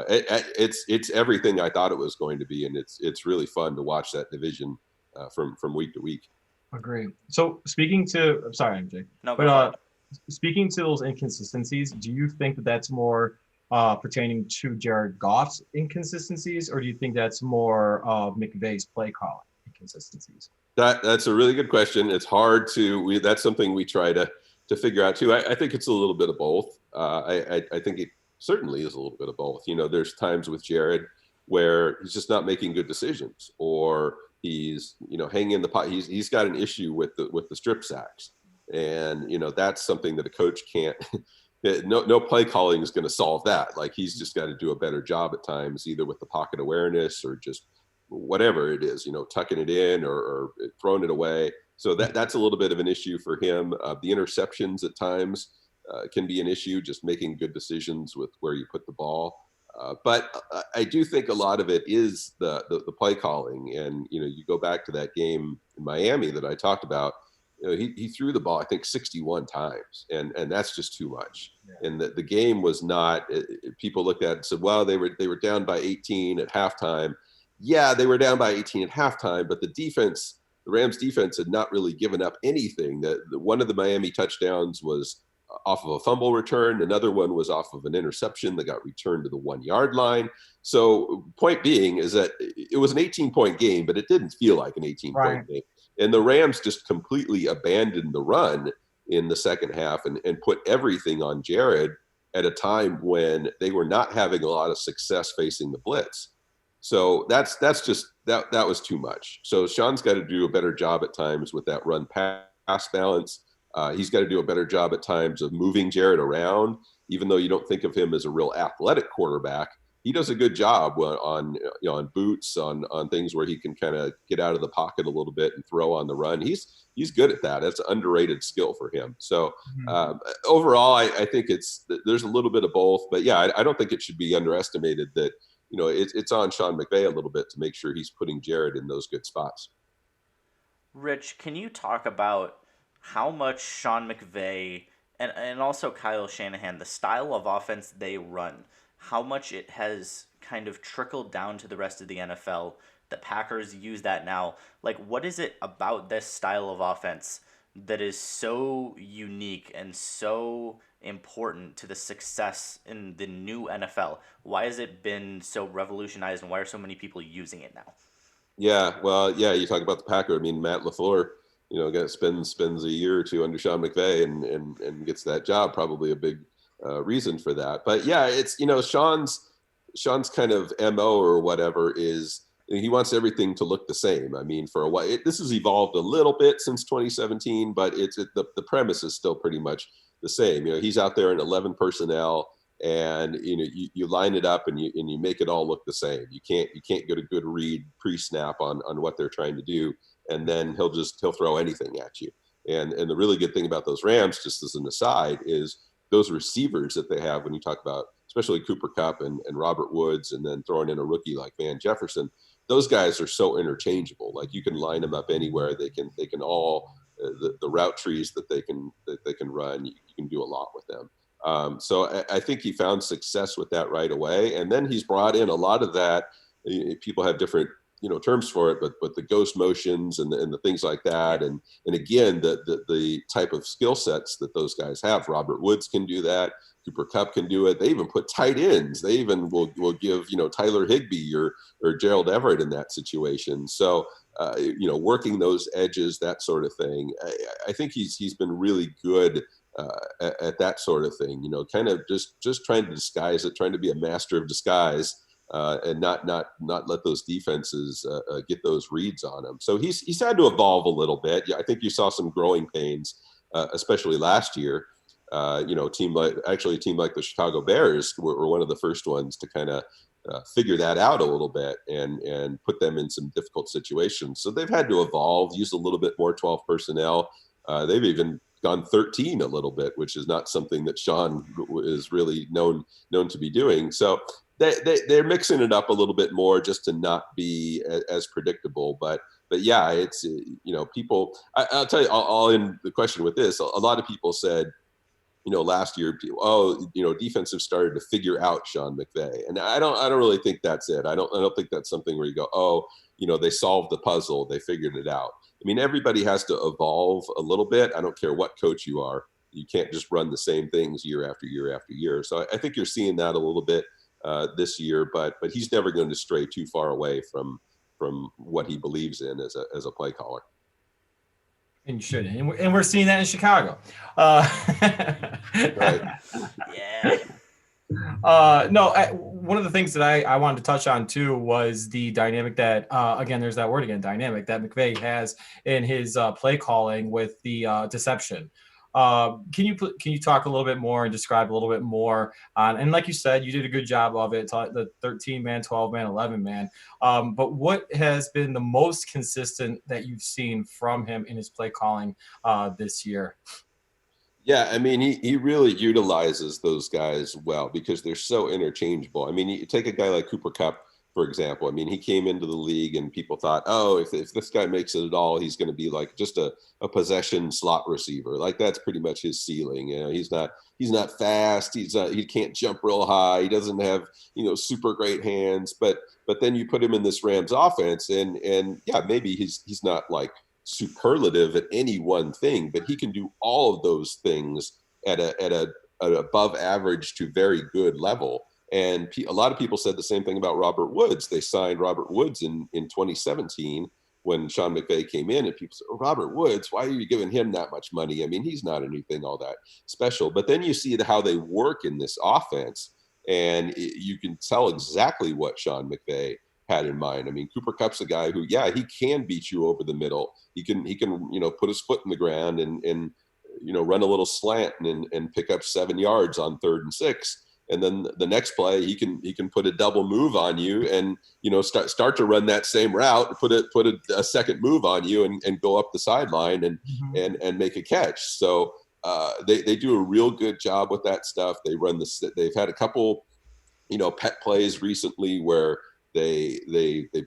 it's everything I thought it was going to be, and it's really fun to watch that division from week to week. Agree. So speaking to, I'm sorry, MJ, no, but speaking to those inconsistencies, do you think that that's more pertaining to Jared Goff's inconsistencies, or do you think that's more of McVay's play calling inconsistencies? That's a really good question. It's hard to that's something we try to figure out too. I think it's a little bit of both. I think it certainly is a little bit of both. There's times with Jared where he's just not making good decisions, or he's hanging in the pot. He's got an issue with the strip sacks, and that's something that a coach can't. No play calling is going to solve that. Like, he's just got to do a better job at times, either with the pocket awareness or just whatever it is, tucking it in or throwing it away. So that's a little bit of an issue for him. The interceptions at times can be an issue, just making good decisions with where you put the ball. But I do think a lot of it is the play calling. And, you go back to that game in Miami that I talked about, he threw the ball, I think, 61 times, and that's just too much. Yeah. And the game was not, people looked at it and said, well, they were down by 18 at halftime. Yeah, they were down by 18 at halftime, but the Rams defense had not really given up anything. One of the Miami touchdowns was off of a fumble return. Another one was off of an interception that got returned to the 1 yard line. So point being is that it was an 18-point game, but it didn't feel like an 18-point game. And the Rams just completely abandoned the run in the second half and put everything on Jared at a time when they were not having a lot of success facing the blitz. So that was too much. So Sean's got to do a better job at times with that run pass balance. He's got to do a better job at times of moving Jared around, even though you don't think of him as a real athletic quarterback. He does a good job on boots, on things where he can kind of get out of the pocket a little bit and throw on the run. He's good at that. That's an underrated skill for him. So overall, I think there's a little bit of both. But yeah, I don't think it should be underestimated that it's on Sean McVay a little bit to make sure he's putting Jared in those good spots. Rich, can you talk about how much Sean McVay and also Kyle Shanahan, the style of offense they run, how much it has kind of trickled down to the rest of the NFL? The Packers use that now. Like, what is it about this style of offense that is so unique and so important to the success in the new NFL? Why has it been so revolutionized, and why are so many people using it now? Yeah, well, you talk about the Packer. I mean, Matt LaFleur, spends a year or two under Sean McVay and gets that job. Probably a big reason for that. But yeah, it's Sean's kind of MO or whatever is he wants everything to look the same. I mean, for a while, this has evolved a little bit since 2017, but the premise is still pretty much the same. He's out there in 11 personnel, and you line it up and you make it all look the same. You can't get a good read pre-snap on what they're trying to do, and then he'll throw anything at you. And the really good thing about those Rams, just as an aside, is those receivers that they have when you talk about, especially Cooper Kupp and Robert Woods, and then throwing in a rookie like Van Jefferson. Those guys are so interchangeable. Like, you can line them up anywhere. They can all the route trees that they can run. You can do a lot with them. So I think he found success with that right away. And then he's brought in a lot of that. People have different terms for it, but the ghost motions and the things like that, and again the type of skill sets that those guys have. Robert Woods can do that. Cooper Kupp can do it. They even put tight ends. They even will give Tyler Higbee or Gerald Everett in that situation. So working those edges, that sort of thing. I think he's been really good at that sort of thing. Kind of just trying to disguise it, trying to be a master of disguise. And not let those defenses get those reads on him. So he's had to evolve a little bit. Yeah, I think you saw some growing pains, especially last year. A team like the Chicago Bears were one of the first ones to kind of figure that out a little bit and put them in some difficult situations. So they've had to evolve, use a little bit more 12 personnel. They've even gone 13 a little bit, which is not something that Sean is really known to be doing. So they're mixing it up a little bit more just to not be as predictable. But yeah, it's, people, I'll tell you, I'll end the question with this. A lot of people said, last year, defense have started to figure out Sean McVay, and I don't really think that's it. I don't think that's something where you go, they solved the puzzle, they figured it out. I mean, everybody has to evolve a little bit. I don't care what coach you are. You can't just run the same things year after year after year. So I think you're seeing that a little bit this year, but he's never going to stray too far away from what he believes in as a play caller. And you shouldn't. And we're seeing that in Chicago. Right. Yeah. One of the things that I wanted to touch on too was the dynamic that, again, there's that word again, dynamic, that McVay has in his play calling with the deception. Can you talk a little bit more and describe a little bit more on, and like you said, you did a good job of it, the 13-man, 12-man, 11-man. But what has been the most consistent that you've seen from him in his play calling this year? Yeah, I mean, he really utilizes those guys well because they're so interchangeable. I mean, you take a guy like Cooper Kupp, for example. I mean, he came into the league and people thought, if this guy makes it at all, he's going to be like just a possession slot receiver. Like that's pretty much his ceiling. He's not fast. He can't jump real high. He doesn't have, super great hands. But then you put him in this Rams offense and yeah, maybe he's not like superlative at any one thing, but he can do all of those things at an above average to very good level. And a lot of people said the same thing about Robert Woods. They signed Robert Woods in 2017 when Sean McVay came in, and people said, Robert Woods, why are you giving him that much money? I mean, he's not anything all that special. But then you see how they work in this offense, and you can tell exactly what Sean McVay had in mind. I mean, Cooper Kupp's a guy who, yeah, he can beat you over the middle. He can put his foot in the ground and run a little slant and pick up 7 yards on 3rd and 6. And then the next play, he can put a double move on you and, start to run that same route, put a second move on you and go up the sideline and make a catch. So they do a real good job with that stuff. They've had a couple, pet plays recently where they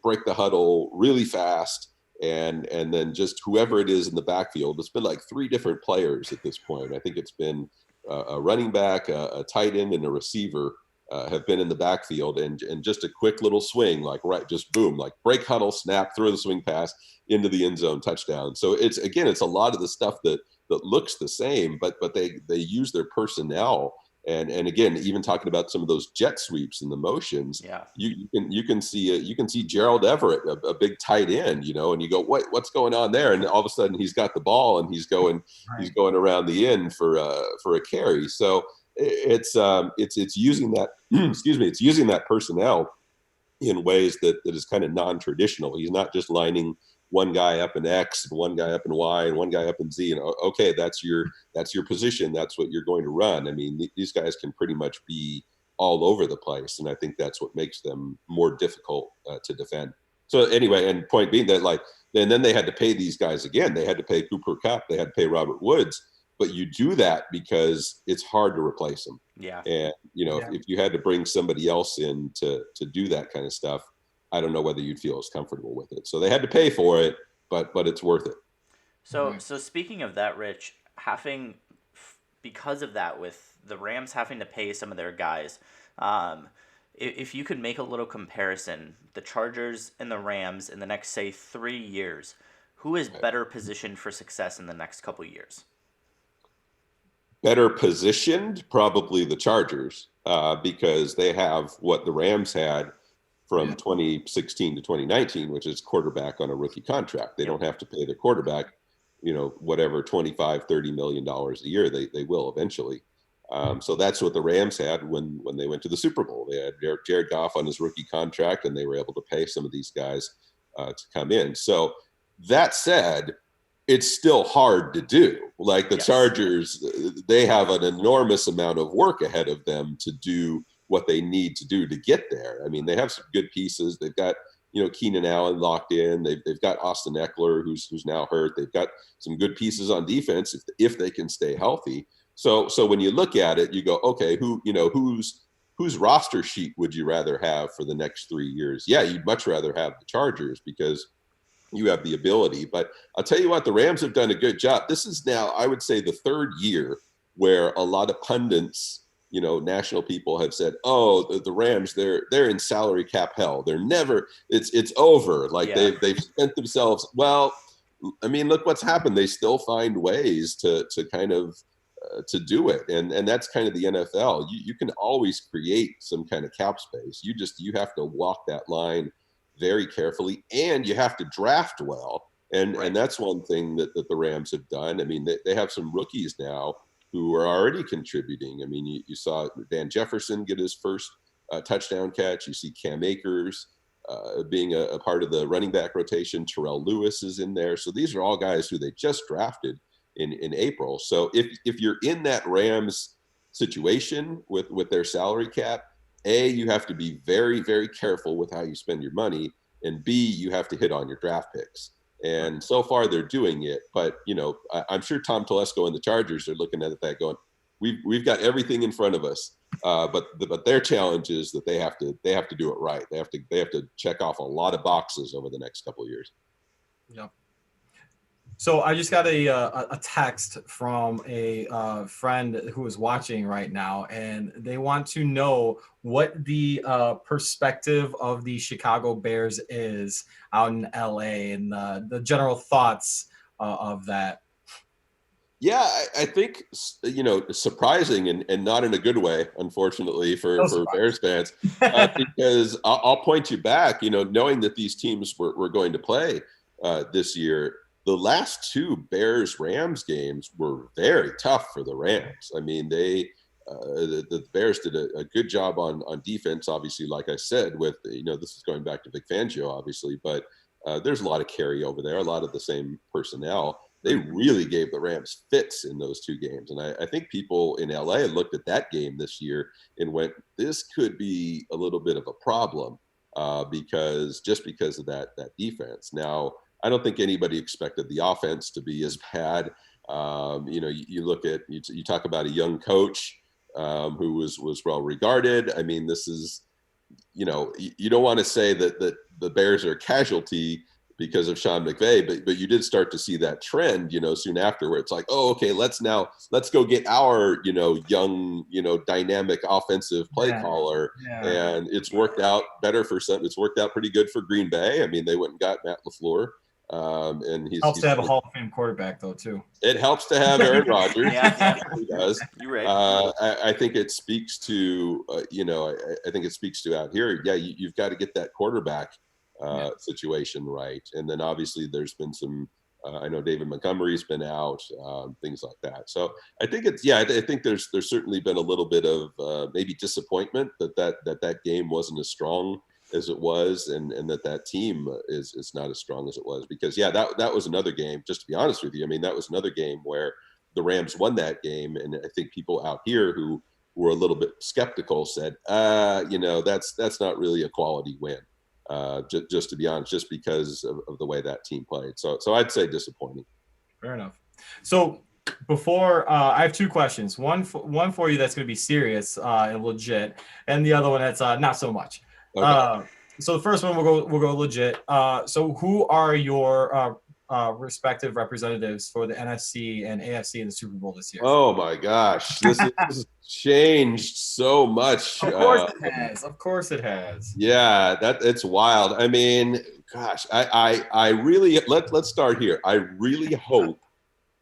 break the huddle really fast. And then just whoever it is in the backfield, it's been like 3 different players at this point. I think it's been a running back, a tight end, and a receiver have been in the backfield, and just a quick little swing, like just boom, like break huddle, snap, throw the swing pass into the end zone, touchdown. So it's a lot of the stuff that looks the same, but they use their personnel. And again, even talking about some of those jet sweeps and the motions, yeah, you can see Gerald Everett, a big tight end, and you go, what's going on there? And all of a sudden he's got the ball and he's going around the end for a carry. So it's using that it's using that personnel in ways that is kind of non-traditional. He's not just lining one guy up in X and one guy up in Y and one guy up in Z, and okay, that's your position. That's what you're going to run. I mean, these guys can pretty much be all over the place, and I think that's what makes them more difficult to defend. So anyway, and point being that and then they had to pay these guys again. They had to pay Cooper Kupp. They had to pay Robert Woods. But you do that because it's hard to replace them. Yeah. And if you had to bring somebody else in to do that kind of stuff, I don't know whether you'd feel as comfortable with it. So they had to pay for it, but it's worth it. So speaking of that, Rich, because of that, with the Rams having to pay some of their guys, if you could make a little comparison, the Chargers and the Rams in the next, say, 3 years, who is better positioned for success in the next couple years? Better positioned, probably the Chargers, because they have what the Rams had from 2016 to 2019, which is quarterback on a rookie contract. They don't have to pay their quarterback, whatever, $25-30 million a year. They will eventually. So that's what the Rams had when they went to the Super Bowl. They had Jared Goff on his rookie contract, and they were able to pay some of these guys to come in. So that said, it's still hard to do. Like the Chargers, they have an enormous amount of work ahead of them to do what they need to do to get there. I mean, they have some good pieces. They've got, Keenan Allen locked in. They've got Austin Eckler, who's now hurt. They've got some good pieces on defense if they can stay healthy. So when you look at it, you go, okay, whose roster sheet would you rather have for the next 3 years? Yeah, you'd much rather have the Chargers because you have the ability. But I'll tell you what, the Rams have done a good job. This is now, I would say, the third year where a lot of pundits, national people have said, "Oh, the Rams, they're in salary cap hell. They're never. It's over. Like they've spent themselves." Well, I mean, look what's happened. They still find ways to kind of to do it, and that's kind of the NFL. You can always create some kind of cap space. You have to walk that line very carefully, and you have to draft well. And that's one thing that the Rams have done. I mean, they have some rookies now who are already contributing. I mean, you saw Van Jefferson get his first touchdown catch. You see Cam Akers being a part of the running back rotation. Terrell Lewis is in there. So these are all guys who they just drafted in April. So if you're in that Rams situation with their salary cap, A, you have to be very, very careful with how you spend your money, and B, you have to hit on your draft picks. And so far they're doing it, but I'm sure Tom Telesco and the Chargers are looking at that going, we've got everything in front of us, but their challenge is that they have to do it right. They have to check off a lot of boxes over the next couple of years. Yep. So I just got a text from a friend who is watching right now, and they want to know what the perspective of the Chicago Bears is out in LA and the general thoughts of that. Yeah, I think, surprising and not in a good way, unfortunately, for Bears fans, because I'll point you back, knowing that these teams were going to play this year. The last two Bears-Rams games were very tough for the Rams. I mean, the Bears did a good job on defense, obviously, like I said, with, this is going back to Vic Fangio, obviously, but there's a lot of carryover there, a lot of the same personnel. They really gave the Rams fits in those two games. And I think people in LA looked at that game this year and went, this could be a little bit of a problem because of that defense. Now, I don't think anybody expected the offense to be as bad. You look at, you talk about a young coach who was well regarded. I mean, this is, you don't want to say that the Bears are a casualty because of Sean McVay, but you did start to see that trend, soon after, where it's like, oh, okay, let's go get our, young, dynamic offensive play caller. Yeah. And it's worked out better for some. It's worked out pretty good for Green Bay. I mean, they went and got Matt LaFleur. And he's helps to have a Hall of Fame quarterback, though, too. It helps to have Aaron Rodgers. Yeah. He does. You're right. I think it speaks to, I think it speaks to out here. Yeah, you've got to get that quarterback situation right. And then obviously there's been some, I know David Montgomery's been out, things like that. So I think I think there's certainly been a little bit of maybe disappointment that game wasn't as strong as it was, and that team is not as strong as it was, because that was another game, just to be honest with you. I mean, that was another game where the Rams won that game, and I think people out here who were a little bit skeptical said, that's not really a quality win, just to be honest, just because of the way that team played. So I'd say disappointing. Fair enough. So before I have two questions, one for you that's going to be serious and legit, and the other one that's not so much. Okay. So the first one we'll go legit. So who are your respective representatives for the NFC and AFC in the Super Bowl this year? Oh my gosh, this has changed so much. Of course it has. Of course it has. Yeah, it's wild. I mean, gosh, I really let's start here. I really hope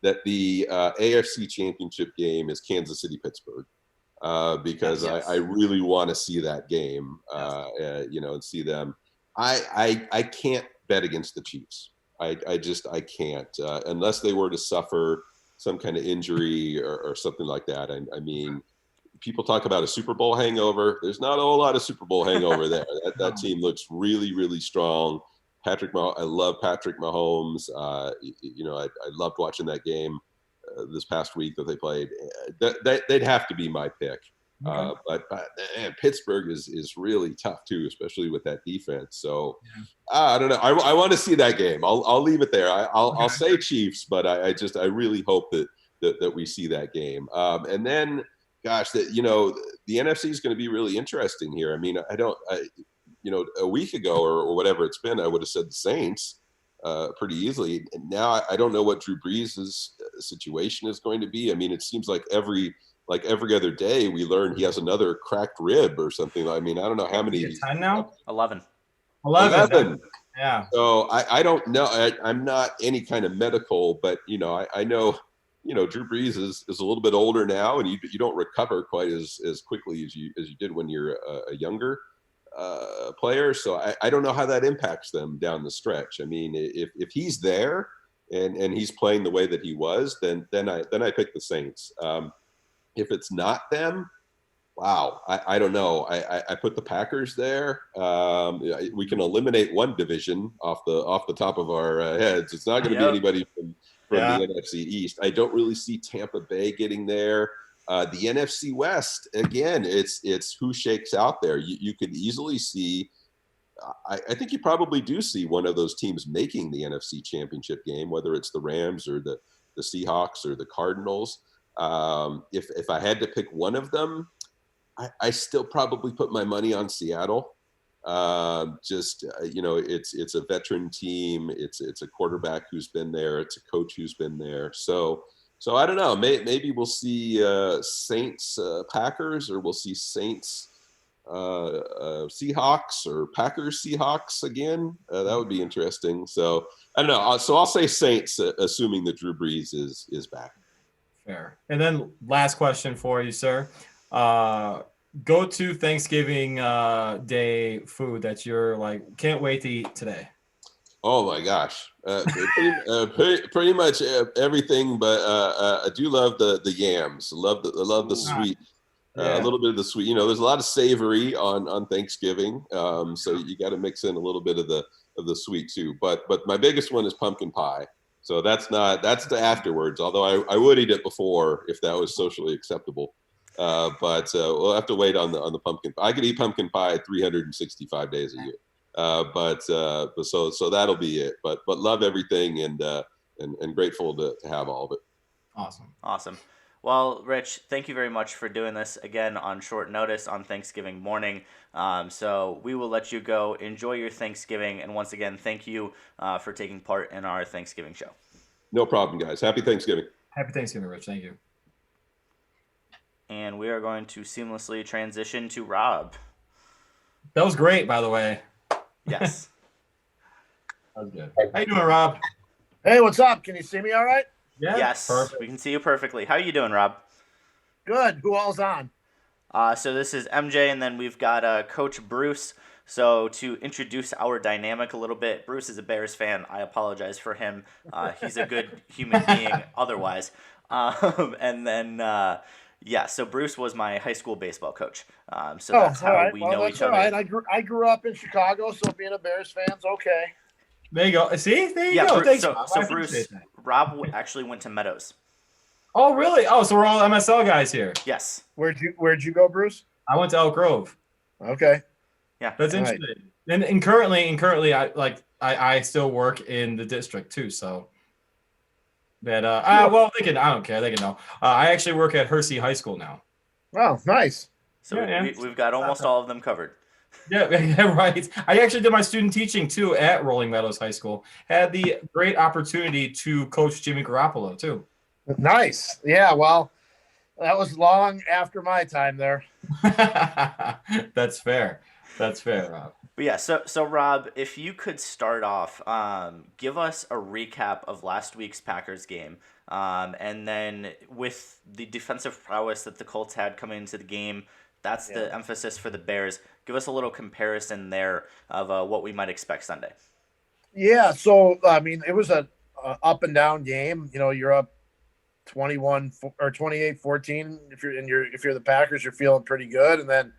that the AFC Championship game is Kansas City-Pittsburgh. Because yes. I really want to see that game, and see them. I can't bet against the Chiefs. I can't unless they were to suffer some kind of injury or something like that. I mean, people talk about a Super Bowl hangover. There's not a whole lot of Super Bowl hangover there. That team looks really, really strong. I love Patrick Mahomes. I loved watching that game this past week that they played. They'd have to be my pick. But man, Pittsburgh is really tough too, especially with that defense. So I don't know. I want to see that game. I'll leave it there. I'll say Chiefs, but I really hope that we see that game. And then, gosh, the NFC is going to be really interesting here. I mean, a week ago or whatever it's been, I would have said the Saints pretty easily. And now I don't know what Drew Brees' situation is going to be. I mean, it seems like every other day we learn he has another cracked rib or something. I mean, I don't know how many. 10 now? 11. 11. Yeah. So I don't know. I'm not any kind of medical, but I know, Drew Brees is a little bit older now, and you don't recover quite as quickly as you did when you're a younger player. So I don't know how that impacts them down the stretch. I mean, if he's there and he's playing the way that he was, then I pick the Saints. If it's not them, wow, I don't know. I put the Packers there. We can eliminate one division off the top of our heads. It's not going to be anybody from the NFC East. I don't really see Tampa Bay getting there. The NFC West, again, it's who shakes out there. You could easily see. I think you probably do see one of those teams making the NFC Championship game, whether it's the Rams or the Seahawks or the Cardinals. If I had to pick one of them, I still probably put my money on Seattle. It's a veteran team. It's a quarterback who's been there. It's a coach who's been there. So I don't know. Maybe we'll see Saints Packers, or we'll see Saints Seahawks, or Packers Seahawks again. That would be interesting. So I don't know. So I'll say Saints, assuming that Drew Brees is back. Fair. And then last question for you, sir. Go to Thanksgiving Day food that you're like, can't wait to eat today. Oh my gosh. Pretty much everything, but I do love the yams. I love the sweet. A little bit of the sweet. There's a lot of savory on Thanksgiving, so you got to mix in a little bit of the sweet too. But my biggest one is pumpkin pie. So that's the afterwards. Although I would eat it before if that was socially acceptable. But we'll have to wait on the pumpkin. I could eat pumpkin pie 365 days a year. But so that'll be it. But love everything and grateful to have all of it. Awesome. Well, Rich, thank you very much for doing this again on short notice on Thanksgiving morning. So we will let you go. Enjoy your Thanksgiving. And once again, thank you for taking part in our Thanksgiving show. No problem, guys. Happy Thanksgiving. Happy Thanksgiving, Rich. Thank you. And we are going to seamlessly transition to Rob. That was great, by the way. Yes. That was good. How you doing, Rob? Hey, what's up? Can you see me all right? Yeah. Yes, perfect. We can see you perfectly. How are you doing, Rob? Good. Who all's on? So this is MJ, and then we've got Coach Bruce. So to introduce our dynamic a little bit, Bruce is a Bears fan. I apologize for him. He's a good human being otherwise. And then, so Bruce was my high school baseball coach. So that's how we know each other. All right. I grew up in Chicago, so being a Bears fan's okay. There you go. See? There you go. Bruce, so Bruce, Rob actually went to Meadows. Oh, really? Oh, so we're all MSL guys here. Yes. Where'd you go, Bruce? I went to Elk Grove. Okay. Yeah. That's interesting. Right. And currently I still work in the district too, so that well, I don't care. They can know. I actually work at Hersey High School now. Oh, nice. So we've got almost all of them covered. Yeah, right. I actually did my student teaching too at Rolling Meadows High School. Had the great opportunity to coach Jimmy Garoppolo too. Nice. Yeah, well, that was long after my time there. That's fair, Rob. But yeah, so Rob, if you could start off, give us a recap of last week's Packers game, and then with the defensive prowess that the Colts had coming into the game, that's the emphasis for the Bears. Give us a little comparison there of what we might expect Sunday. Yeah, so I mean, it was a up and down game. You're up 21 or 28-14. If you're the Packers, you're feeling pretty good, and then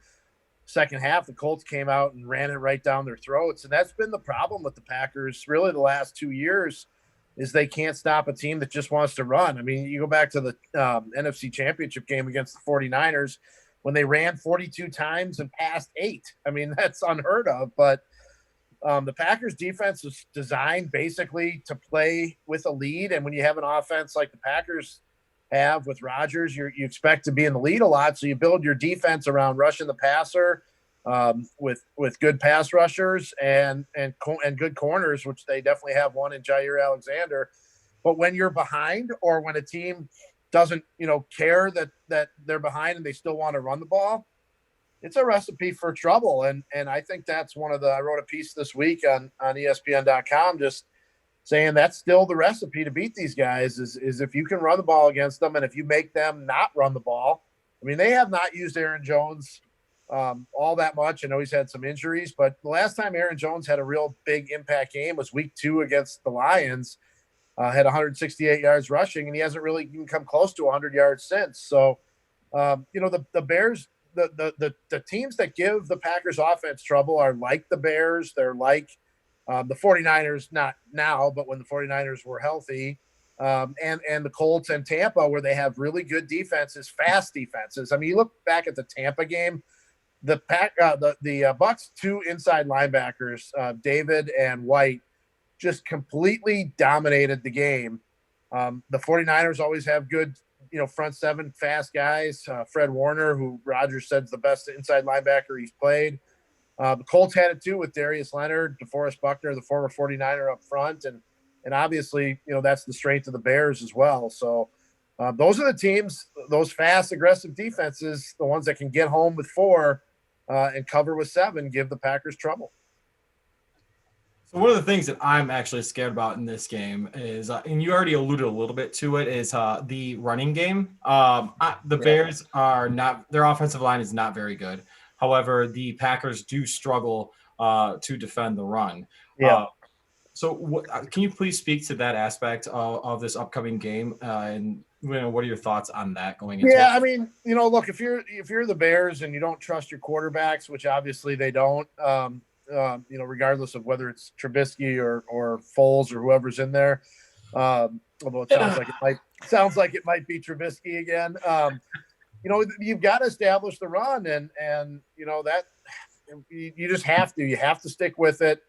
second half, the Colts came out and ran it right down their throats. And that's been the problem with the Packers really the last 2 years is they can't stop a team that just wants to run. I mean, you go back to the NFC Championship game against the 49ers, when they ran 42 times and passed 8. I mean, that's unheard of. But the Packers defense is designed basically to play with a lead. And when you have an offense like the Packers have with Rodgers, you expect to be in the lead a lot. So you build your defense around rushing the passer with good pass rushers and good corners, which they definitely have one in Jair Alexander. But when you're behind, or when a team doesn't, care that they're behind and they still want to run the ball, it's a recipe for trouble. And I think that's I wrote a piece this week on ESPN.com just saying that's still the recipe to beat these guys is if you can run the ball against them, and if you make them not run the ball. I mean, they have not used Aaron Jones all that much. I know he's had some injuries, but the last time Aaron Jones had a real big impact game was week 2 against the Lions. Had 168 yards rushing, and he hasn't really even come close to 100 yards since. So, the Bears, the teams that give the Packers offense trouble are like the Bears. They're like the 49ers, not now, but when the 49ers were healthy, and the Colts and Tampa, where they have really good defenses, fast defenses. I mean, you look back at the Tampa game, the Bucs 2 inside linebackers, David and White, just completely dominated the game. The 49ers always have good, front 7 fast guys. Fred Warner, who Rodgers said is the best inside linebacker he's played. The Colts had it too with Darius Leonard, DeForest Buckner, the former 49er up front. And obviously, that's the strength of the Bears as well. So those are the teams, those fast, aggressive defenses, the ones that can get home with 4 and cover with 7, give the Packers trouble. So one of the things that I'm actually scared about in this game is, and you already alluded a little bit to it, is the running game. Bears are not, their offensive line is not very good. However, the Packers do struggle to defend the run. Yeah. Can you please speak to that aspect of this upcoming game? And what are your thoughts on that going into it? I mean, look, if you're the Bears and you don't trust your quarterbacks, which obviously they don't, regardless of whether it's Trubisky or Foles or whoever's in there. Although it sounds like it might be Trubisky again. You've got to establish the run, and that you just have to stick with it.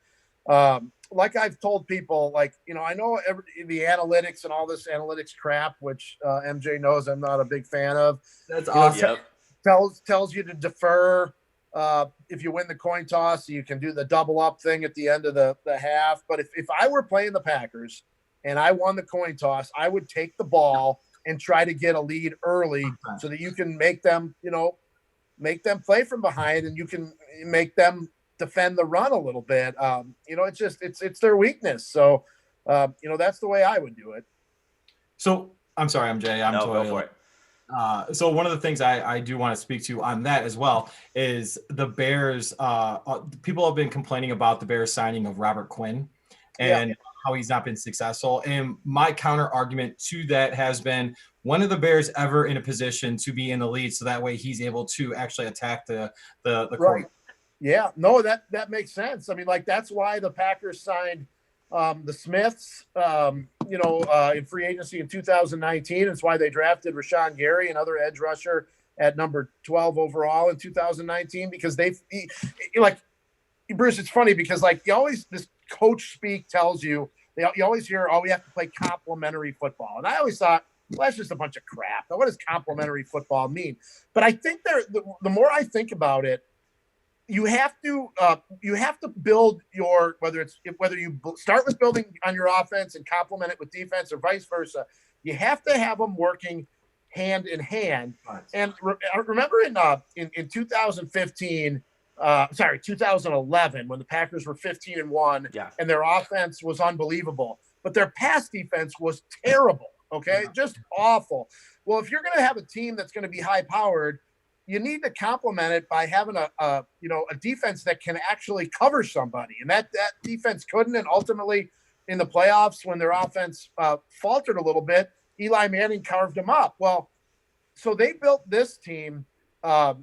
Like I've told people, I know the analytics and all this analytics crap, which MJ knows I'm not a big fan of. That's awesome. Tells you to defer. If you win the coin toss, you can do the double up thing at the end of the half. But if I were playing the Packers and I won the coin toss, I would take the ball and try to get a lead early so that you can make them play from behind, and you can make them defend the run a little bit. It's their weakness. So, that's the way I would do it. So I'm sorry, MJ. Go for it. So one of the things I do want to speak to on that as well is the Bears. People have been complaining about the Bears signing of Robert Quinn and how he's not been successful. And my counter argument to that has been, when are the Bears ever in a position to be in the lead so that way he's able to actually attack the court? Yeah, no, that makes sense. I mean, that's why the Packers signed the Smiths, in free agency in 2019. It's why they drafted Rashawn Gary, another edge rusher, at number 12 overall in 2019, because Bruce, it's funny because this coach speak tells you, you always hear, we have to play complementary football. And I always thought, well, that's just a bunch of crap. Now, what does complementary football mean? But I think the more I think about it, you have to build whether you start with building on your offense and complement it with defense, or vice versa. You have to have them working hand in hand. And remember in 2011, when the Packers were 15-1, and their offense was unbelievable, but their pass defense was terrible. Okay, just awful. Well, if you're going to have a team that's going to be high powered, you need to complement it by having a defense that can actually cover somebody. And that defense couldn't. And ultimately in the playoffs, when their offense faltered a little bit, Eli Manning carved them up. Well, so they built this team, to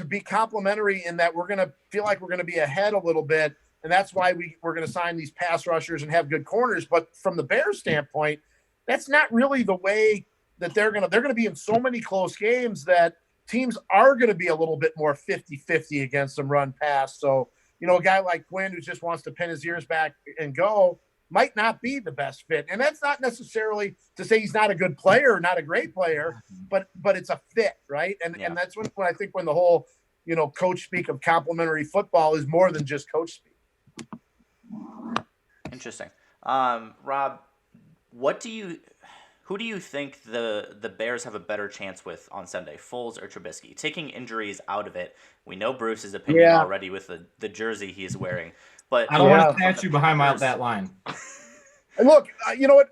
be complementary in that we're going to feel like we're going to be ahead a little bit. And that's why we're going to sign these pass rushers and have good corners. But from the Bears standpoint, that's not really the way that they're going to be in so many close games that teams are going to be a little bit more 50-50 against some run pass. So, a guy like Quinn who just wants to pin his ears back and go might not be the best fit. And that's not necessarily to say he's not a good player or not a great player, but it's a fit, right? And that's when I think when the whole, coach speak of complementary football is more than just coach speak. Interesting. Rob, who do you think the Bears have a better chance with on Sunday, Foles or Trubisky? Taking injuries out of it, we know Bruce's opinion already with the jersey he is wearing. But I don't want to stand you behind that line. Look, you know what?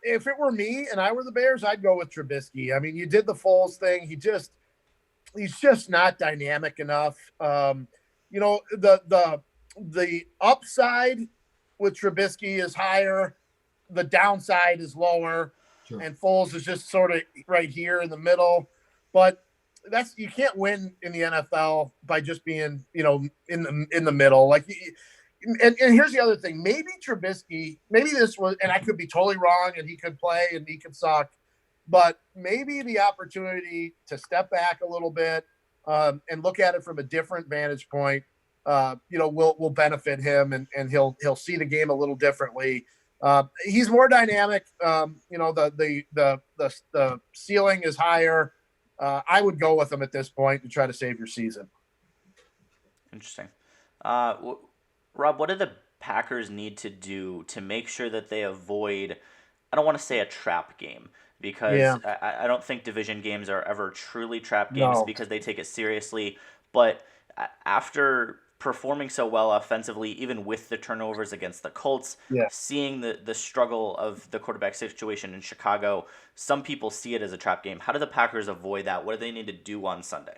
If it were me and I were the Bears, I'd go with Trubisky. I mean, you did the Foles thing. He's just not dynamic enough. The upside with Trubisky is higher. The downside is lower. Sure. And Foles is just sort of right here in the middle. But you can't win in the NFL by just being, in the middle. Like, and here's the other thing. Maybe Trubisky, this was, and I could be totally wrong, and he could play and he could suck, but maybe the opportunity to step back a little bit and look at it from a different vantage point, will benefit him, and he'll see the game a little differently. He's more dynamic. The ceiling is higher. I would go with him at this point to try to save your season. Interesting. Rob, what do the Packers need to do to make sure that they avoid, I don't want to say a trap game, because I don't think division games are ever truly trap games because they take it seriously. But after performing so well offensively, even with the turnovers against the Colts, seeing the struggle of the quarterback situation in Chicago, some people see it as a trap game. How do the Packers avoid that? What do they need to do on Sunday?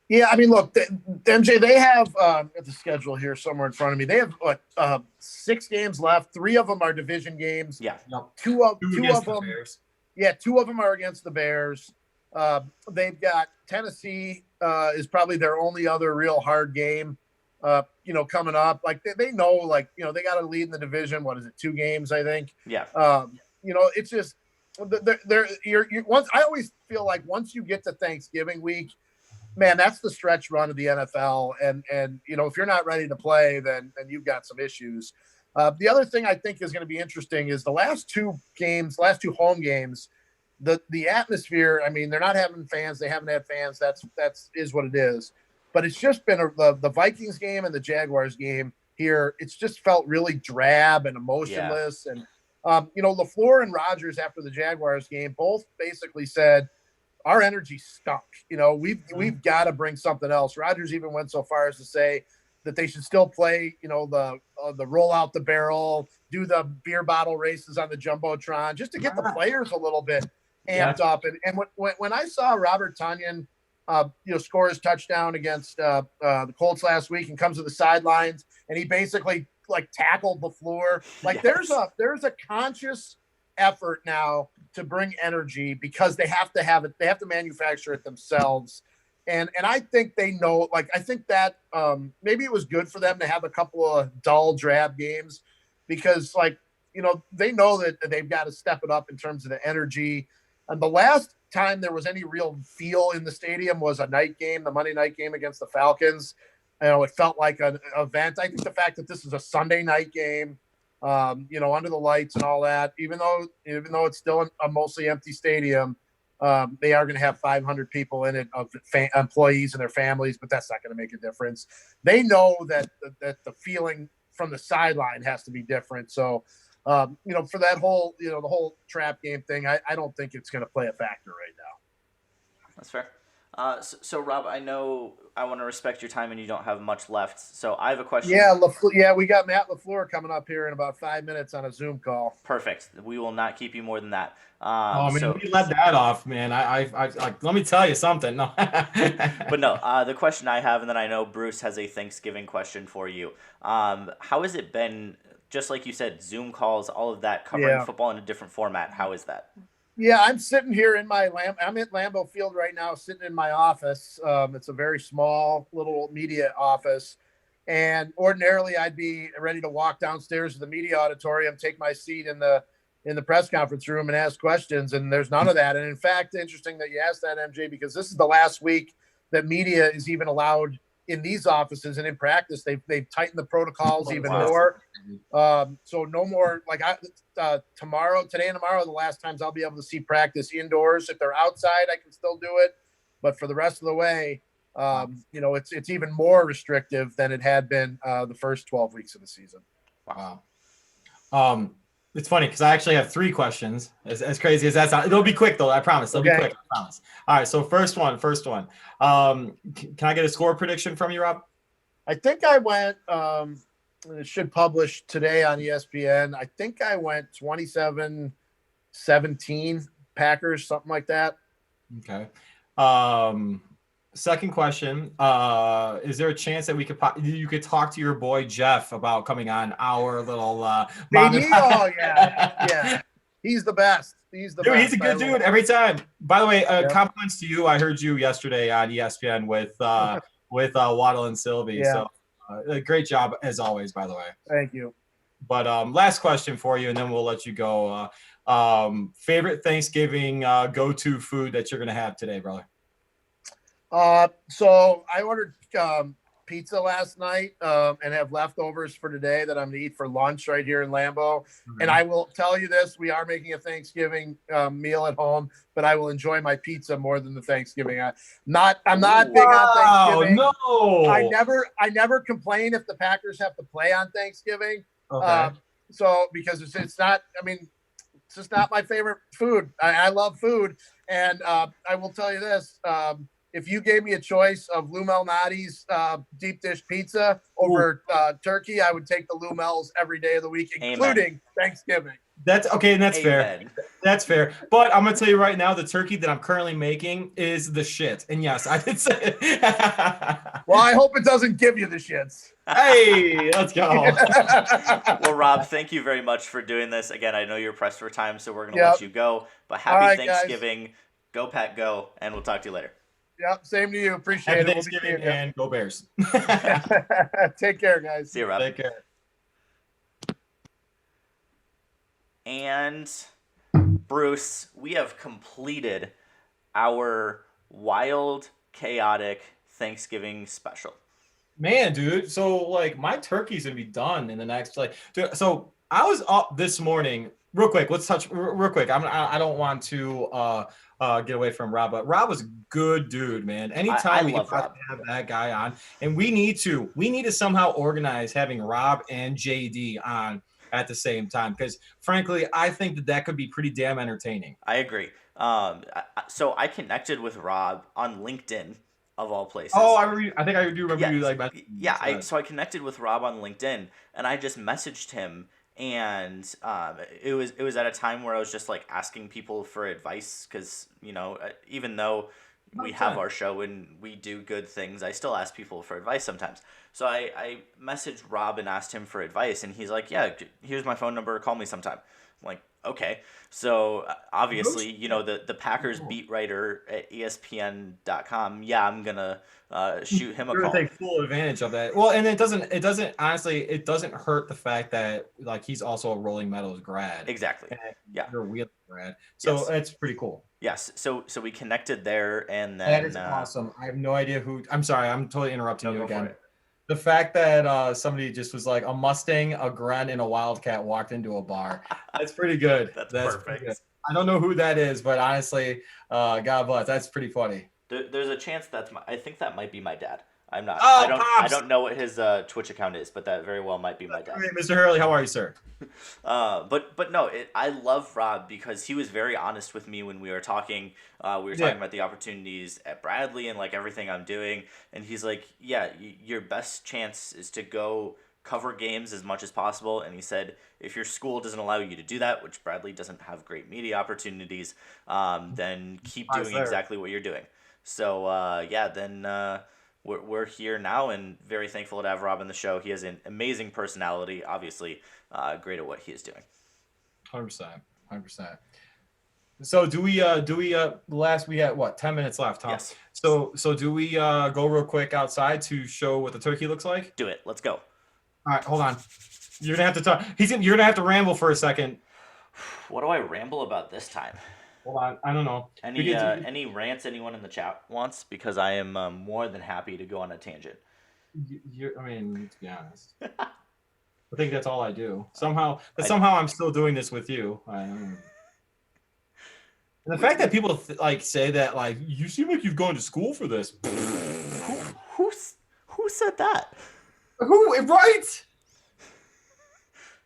Yeah, I mean, look, MJ, they have at the schedule here somewhere in front of me. They have 6 games left. 3 of them are division games. Yeah, two of them. Bears. Yeah, 2 of them are against the Bears. They've got Tennessee is probably their only other real hard game. Coming up, like they know, like, they got to lead in the division. What is it? 2 games, I think. Yeah. It's just you're once. I always feel like once you get to Thanksgiving week, man, that's the stretch run of the NFL. And if you're not ready to play, then you've got some issues. The other thing I think is going to be interesting is the last 2 home games, the atmosphere. I mean, they're not having fans. They haven't had fans. That's is what it is. But it's just been the Vikings game and the Jaguars game here. It's just felt really drab and emotionless. Yeah. And, LaFleur and Rodgers after the Jaguars game both basically said, our energy stunk. We've got to bring something else. Rodgers even went so far as to say that they should still play, the roll out the barrel, do the beer bottle races on the Jumbotron, just to get the players a little bit amped up. And when I saw Robert Tonyan, score his touchdown against the Colts last week and comes to the sidelines, and he basically tackled LaFleur. There's a conscious effort now to bring energy because they have to have it. They have to manufacture it themselves. And I think they know, I think that maybe it was good for them to have a couple of dull, drab games because, they know that they've got to step it up in terms of the energy. And the last time there was any real feel in the stadium was a night game, the Monday night game against the Falcons. It felt like an event. I think the fact that this is a Sunday night game, under the lights and all that, even though it's still a mostly empty stadium, they are going to have 500 people in it of employees and their families, but that's not going to make a difference. They know that the feeling from the sideline has to be different. So, for that whole, the whole trap game thing, I don't think it's going to play a factor right now. That's fair. So Rob, I know I want to respect your time and you don't have much left. So I have a question. Yeah, we got Matt LaFleur coming up here in about 5 minutes on a Zoom call. Perfect. We will not keep you more than that. We let that off, man. I let me tell you something. No. But no, the question I have, and then I know Bruce has a Thanksgiving question for you. How has it been, just like you said, Zoom calls, all of that, covering football in a different format? How is that? Yeah, I'm sitting here in I'm at Lambeau Field right now, sitting in my office. It's a very small little media office. And ordinarily I'd be ready to walk downstairs to the media auditorium, take my seat in the in the press conference room and ask questions, and there's none of that. And in fact, interesting that you asked that, MJ, because this is the last week that media is even allowed in these offices, and in practice they've tightened the protocols even more. So no more, like today and tomorrow are the last times I'll be able to see practice indoors. If they're outside, I can still do it, but for the rest of the way, it's even more restrictive than it had been the first 12 weeks of the season. Wow. It's funny because I actually have 3 questions. As crazy as that sounds, it'll be quick though. I promise. It'll be quick. I promise. All right. So first one. Can I get a score prediction from you, Rob? I think I went. It should publish today on ESPN. I think I went 27-17 Packers, something like that. Okay. Second question, is there a chance that you could talk to your boy Jeff about coming on our little yeah. He's the best. He's the best. He's a good dude every time. By the way, compliments to you. I heard you yesterday on ESPN with Waddle and Sylvie. Yeah. So great job as always, by the way. Thank you. But last question for you, and then we'll let you go. Favorite Thanksgiving go-to food that you're gonna have today, brother? So I ordered pizza last night and have leftovers for today that I'm going to eat for lunch right here in Lambeau. Mm-hmm. And I will tell you this, we are making a Thanksgiving meal at home, but I will enjoy my pizza more than the Thanksgiving. I'm not big on Thanksgiving. No. I never complain if the Packers have to play on Thanksgiving. Okay. So because it's not, it's just not my favorite food. I love food. And I will tell you this, if you gave me a choice of Lou Malnati's deep dish pizza over turkey, I would take the Lou Mel's every day of the week, including Thanksgiving. That's okay, and that's fair. That's fair. But I'm gonna tell you right now, the turkey that I'm currently making is the shit. And yes, I did say it. Well, I hope it doesn't give you the shits. Hey, let's go. Well, Rob, thank you very much for doing this. Again, I know you're pressed for time, so we're gonna let you go. But happy Thanksgiving. Guys. Go Pack, go, and we'll talk to you later. Yep, same to you. Appreciate Happy it. Thanksgiving and go Bears. Take care, guys. See you, Rob. Take care. And Bruce, we have completed our wild, chaotic Thanksgiving special. Man, dude. So like my turkey's gonna be done in the next dude, so I was up this morning. Real quick, let's touch real quick. I don't want to get away from Rob, but Rob was a good dude, man. Anytime we can have that guy on, and we need to somehow organize having Rob and JD on at the same time, because frankly, I think that could be pretty damn entertaining. I agree. So I connected with Rob on LinkedIn, of all places. Oh, I think I do remember you like that. Yeah, so I connected with Rob on LinkedIn, and I just messaged him. And it was at a time where I was just like asking people for advice, because even though we have our show and we do good things, I still ask people for advice sometimes. So I messaged Rob and asked him for advice, and he's like, yeah, here's my phone number, call me sometime. I'm like, okay. So obviously, the Packers beat writer at ESPN.com. Yeah, I'm gonna shoot him a call. Take full advantage of that. Well, and it doesn't hurt the fact that like he's also a Rolling Meadows grad. Exactly. Yeah. You're a Wheeler grad. So that's pretty cool. Yes. So we connected there, and then that is awesome. I have no idea who. I'm sorry. I'm totally interrupting you again. The fact that somebody just was like a Mustang, a grunt, and a Wildcat walked into a bar. That's pretty good. That's perfect. Good. I don't know who that is, but honestly, God bless. That's pretty funny. There's a chance I think that might be my dad. I'm not. Oh, I don't know what his Twitch account is, but that very well might be my dad. Hey, Mr. Hurley, how are you, sir? But no, I love Rob because he was very honest with me when we were talking. We were talking about the opportunities at Bradley and like everything I'm doing, and he's like, "Yeah, your best chance is to go cover games as much as possible." And he said, if your school doesn't allow you to do that, which Bradley doesn't have great media opportunities, then keep doing exactly what you're doing. So we're here now, and very thankful to have Rob on the show. He has an amazing personality, obviously great at what he is doing. 100%. So do we we had what, 10 minutes left, huh? Yes. So do we go real quick outside to show what the turkey looks like? Do it. Let's go. All right, hold on. You're gonna have to talk. You're gonna have to ramble for a second. What do I ramble about this time? Hold on, I don't know. Any rants anyone in the chat wants? Because I am more than happy to go on a tangent. I mean, to be honest, I think that's all I do. Somehow I'm still doing this with you. And the fact that people say that you seem like you've gone to school for this. Who said that? Who? Right?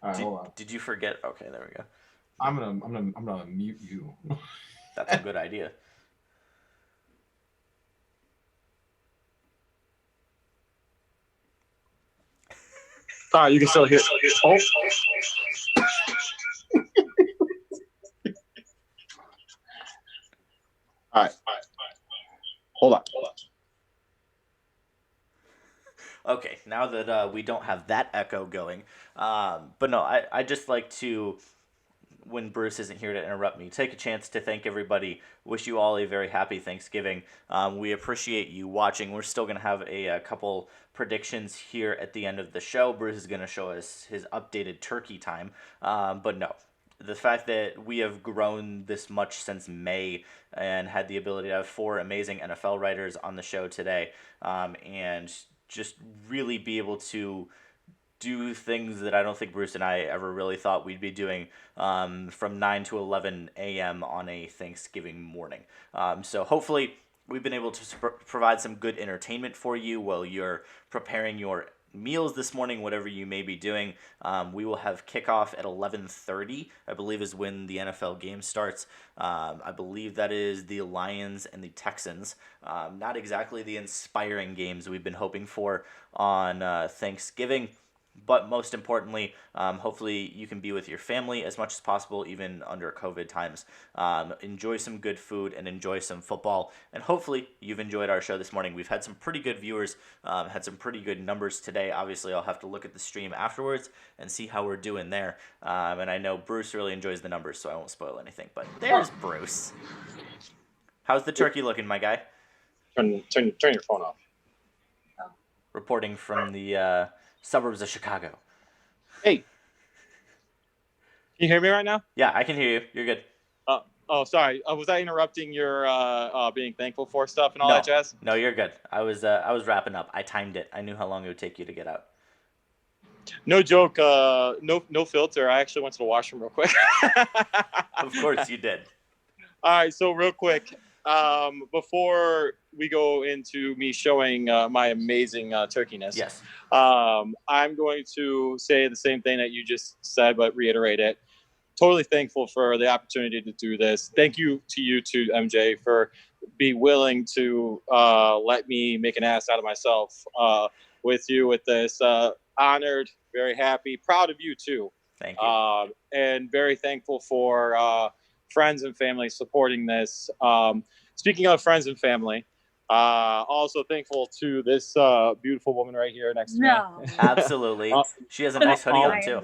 All right, hold on. Did you forget? Okay, there we go. I'm gonna mute you. That's a good idea. All right, you can still hear. Oh. All right. Hold on. Okay, now that we don't have that echo going, but no, I just like to, when Bruce isn't here to interrupt me, take a chance to thank everybody. Wish you all a very happy Thanksgiving. We appreciate you watching. We're still going to have a couple predictions here at the end of the show. Bruce is going to show us his updated turkey time. But no, the fact that we have grown this much since May and had the ability to have 4 amazing NFL writers on the show today, and just really be able to do things that I don't think Bruce and I ever really thought we'd be doing from 9 to 11 a.m. on a Thanksgiving morning. So hopefully we've been able to provide some good entertainment for you while you're preparing your meals this morning, whatever you may be doing. We will have kickoff at 11:30, I believe is when the NFL game starts. I believe that is the Lions and the Texans. Not exactly the inspiring games we've been hoping for on Thanksgiving. But most importantly, hopefully you can be with your family as much as possible, even under COVID times. Enjoy some good food and enjoy some football. And hopefully you've enjoyed our show this morning. We've had some pretty good viewers, had some pretty good numbers today. Obviously, I'll have to look at the stream afterwards and see how we're doing there. And I know Bruce really enjoys the numbers, so I won't spoil anything. But there's Bruce. How's the turkey looking, my guy? Turn your phone off. Reporting from the suburbs of Chicago. Hey. Can you hear me right now? Yeah, I can hear you. You're good. Oh, sorry. Was I interrupting your being thankful for stuff and all that jazz? No, you're good. I was wrapping up. I timed it. I knew how long it would take you to get out. No joke. No filter. I actually went to the washroom real quick. Of course you did. All right. So real quick, before we go into me showing my amazing turkeyness, yes, I'm going to say the same thing that you just said, but reiterate it. Totally thankful for the opportunity to do this. Thank you to you too, MJ, for be willing to let me make an ass out of myself with you with this. Honored, very happy, proud of you too. Thank you. And very thankful for friends and family supporting this. Speaking of friends and family, also thankful to this beautiful woman right here next to me. Absolutely. She has a nice hoodie on too.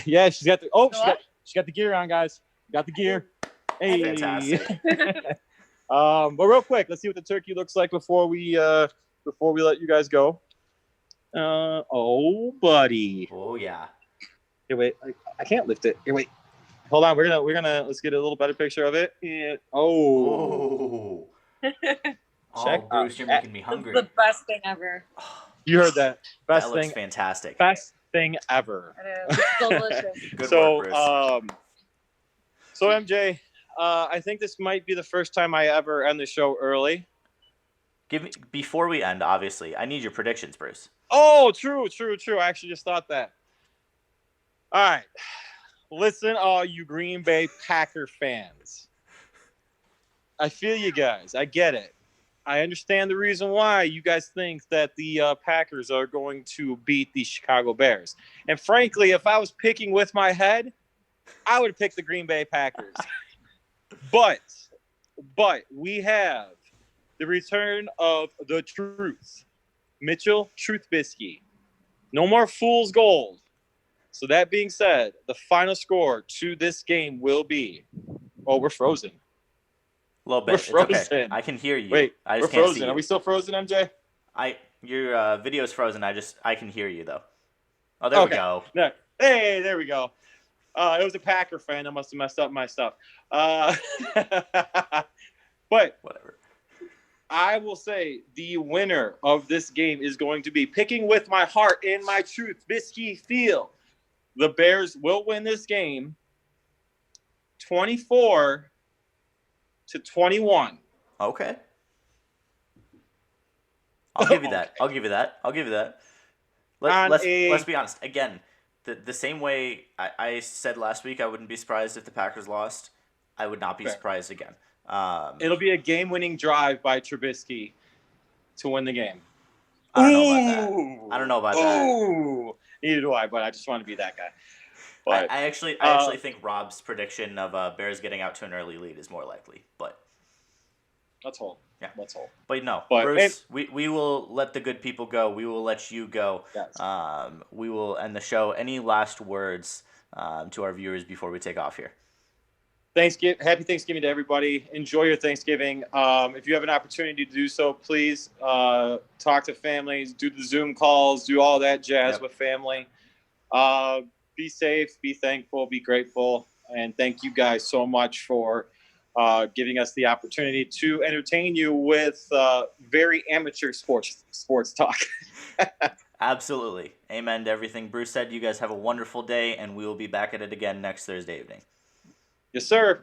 Yeah, she's got the gear on, guys. Got the gear. Hey. Fantastic. But real quick, let's see what the turkey looks like before we let you guys go. Oh, buddy. Oh yeah. Here, wait. I can't lift it. Here, wait. Hold on. We're gonna let's get a little better picture of it. And, oh. Check. Bruce, you're making me hungry. The best thing ever. You heard that. Best that looks thing. Fantastic. Best thing ever. It is. It's delicious. Good so, work, Bruce. So MJ, I think this might be the first time I ever end the show early. Before we end, obviously, I need your predictions, Bruce. Oh, true. I actually just thought that. All right. Listen, all you Green Bay Packer fans. I feel you guys. I get it. I understand the reason why you guys think that the Packers are going to beat the Chicago Bears. And frankly, if I was picking with my head, I would pick the Green Bay Packers. But we have the return of the truth. Mitchell Trubisky. No more fool's gold. So that being said, the final score to this game will be. Oh, we're frozen. A little bit. We're frozen. It's okay. I can hear you. Wait, I we're just can't frozen. see you. Are we still frozen, MJ? Your video's frozen. I can hear you though. Oh, there we go. Hey, there we go. It was a Packer fan. I must have messed up my stuff. But Whatever. I will say the winner of this game is going to be picking with my heart and my truth, Bisky Field. The Bears will win this game 24-21. Okay. I'll give you that. I'll give you that. I'll give you that. Let's be honest. Again, the same way I said last week I wouldn't be surprised if the Packers lost. I would not be surprised again. It'll be a game-winning drive by Trubisky to win the game. I don't know about that. Ooh. Neither do I, but I just want to be that guy. But I actually think Rob's prediction of Bears getting out to an early lead is more likely. But let's hold. Yeah, let's hold. But no, Bruce, we will let the good people go. We will let you go. Yes. We will end the show. Any last words to our viewers before we take off here? Happy Thanksgiving to everybody. Enjoy your Thanksgiving. If you have an opportunity to do so, please talk to families, do the Zoom calls, do all that jazz with family. Be safe, be thankful, be grateful, and thank you guys so much for giving us the opportunity to entertain you with very amateur sports talk. Absolutely. Amen to everything Bruce said. You guys have a wonderful day, and we will be back at it again next Thursday evening. Yes, sir.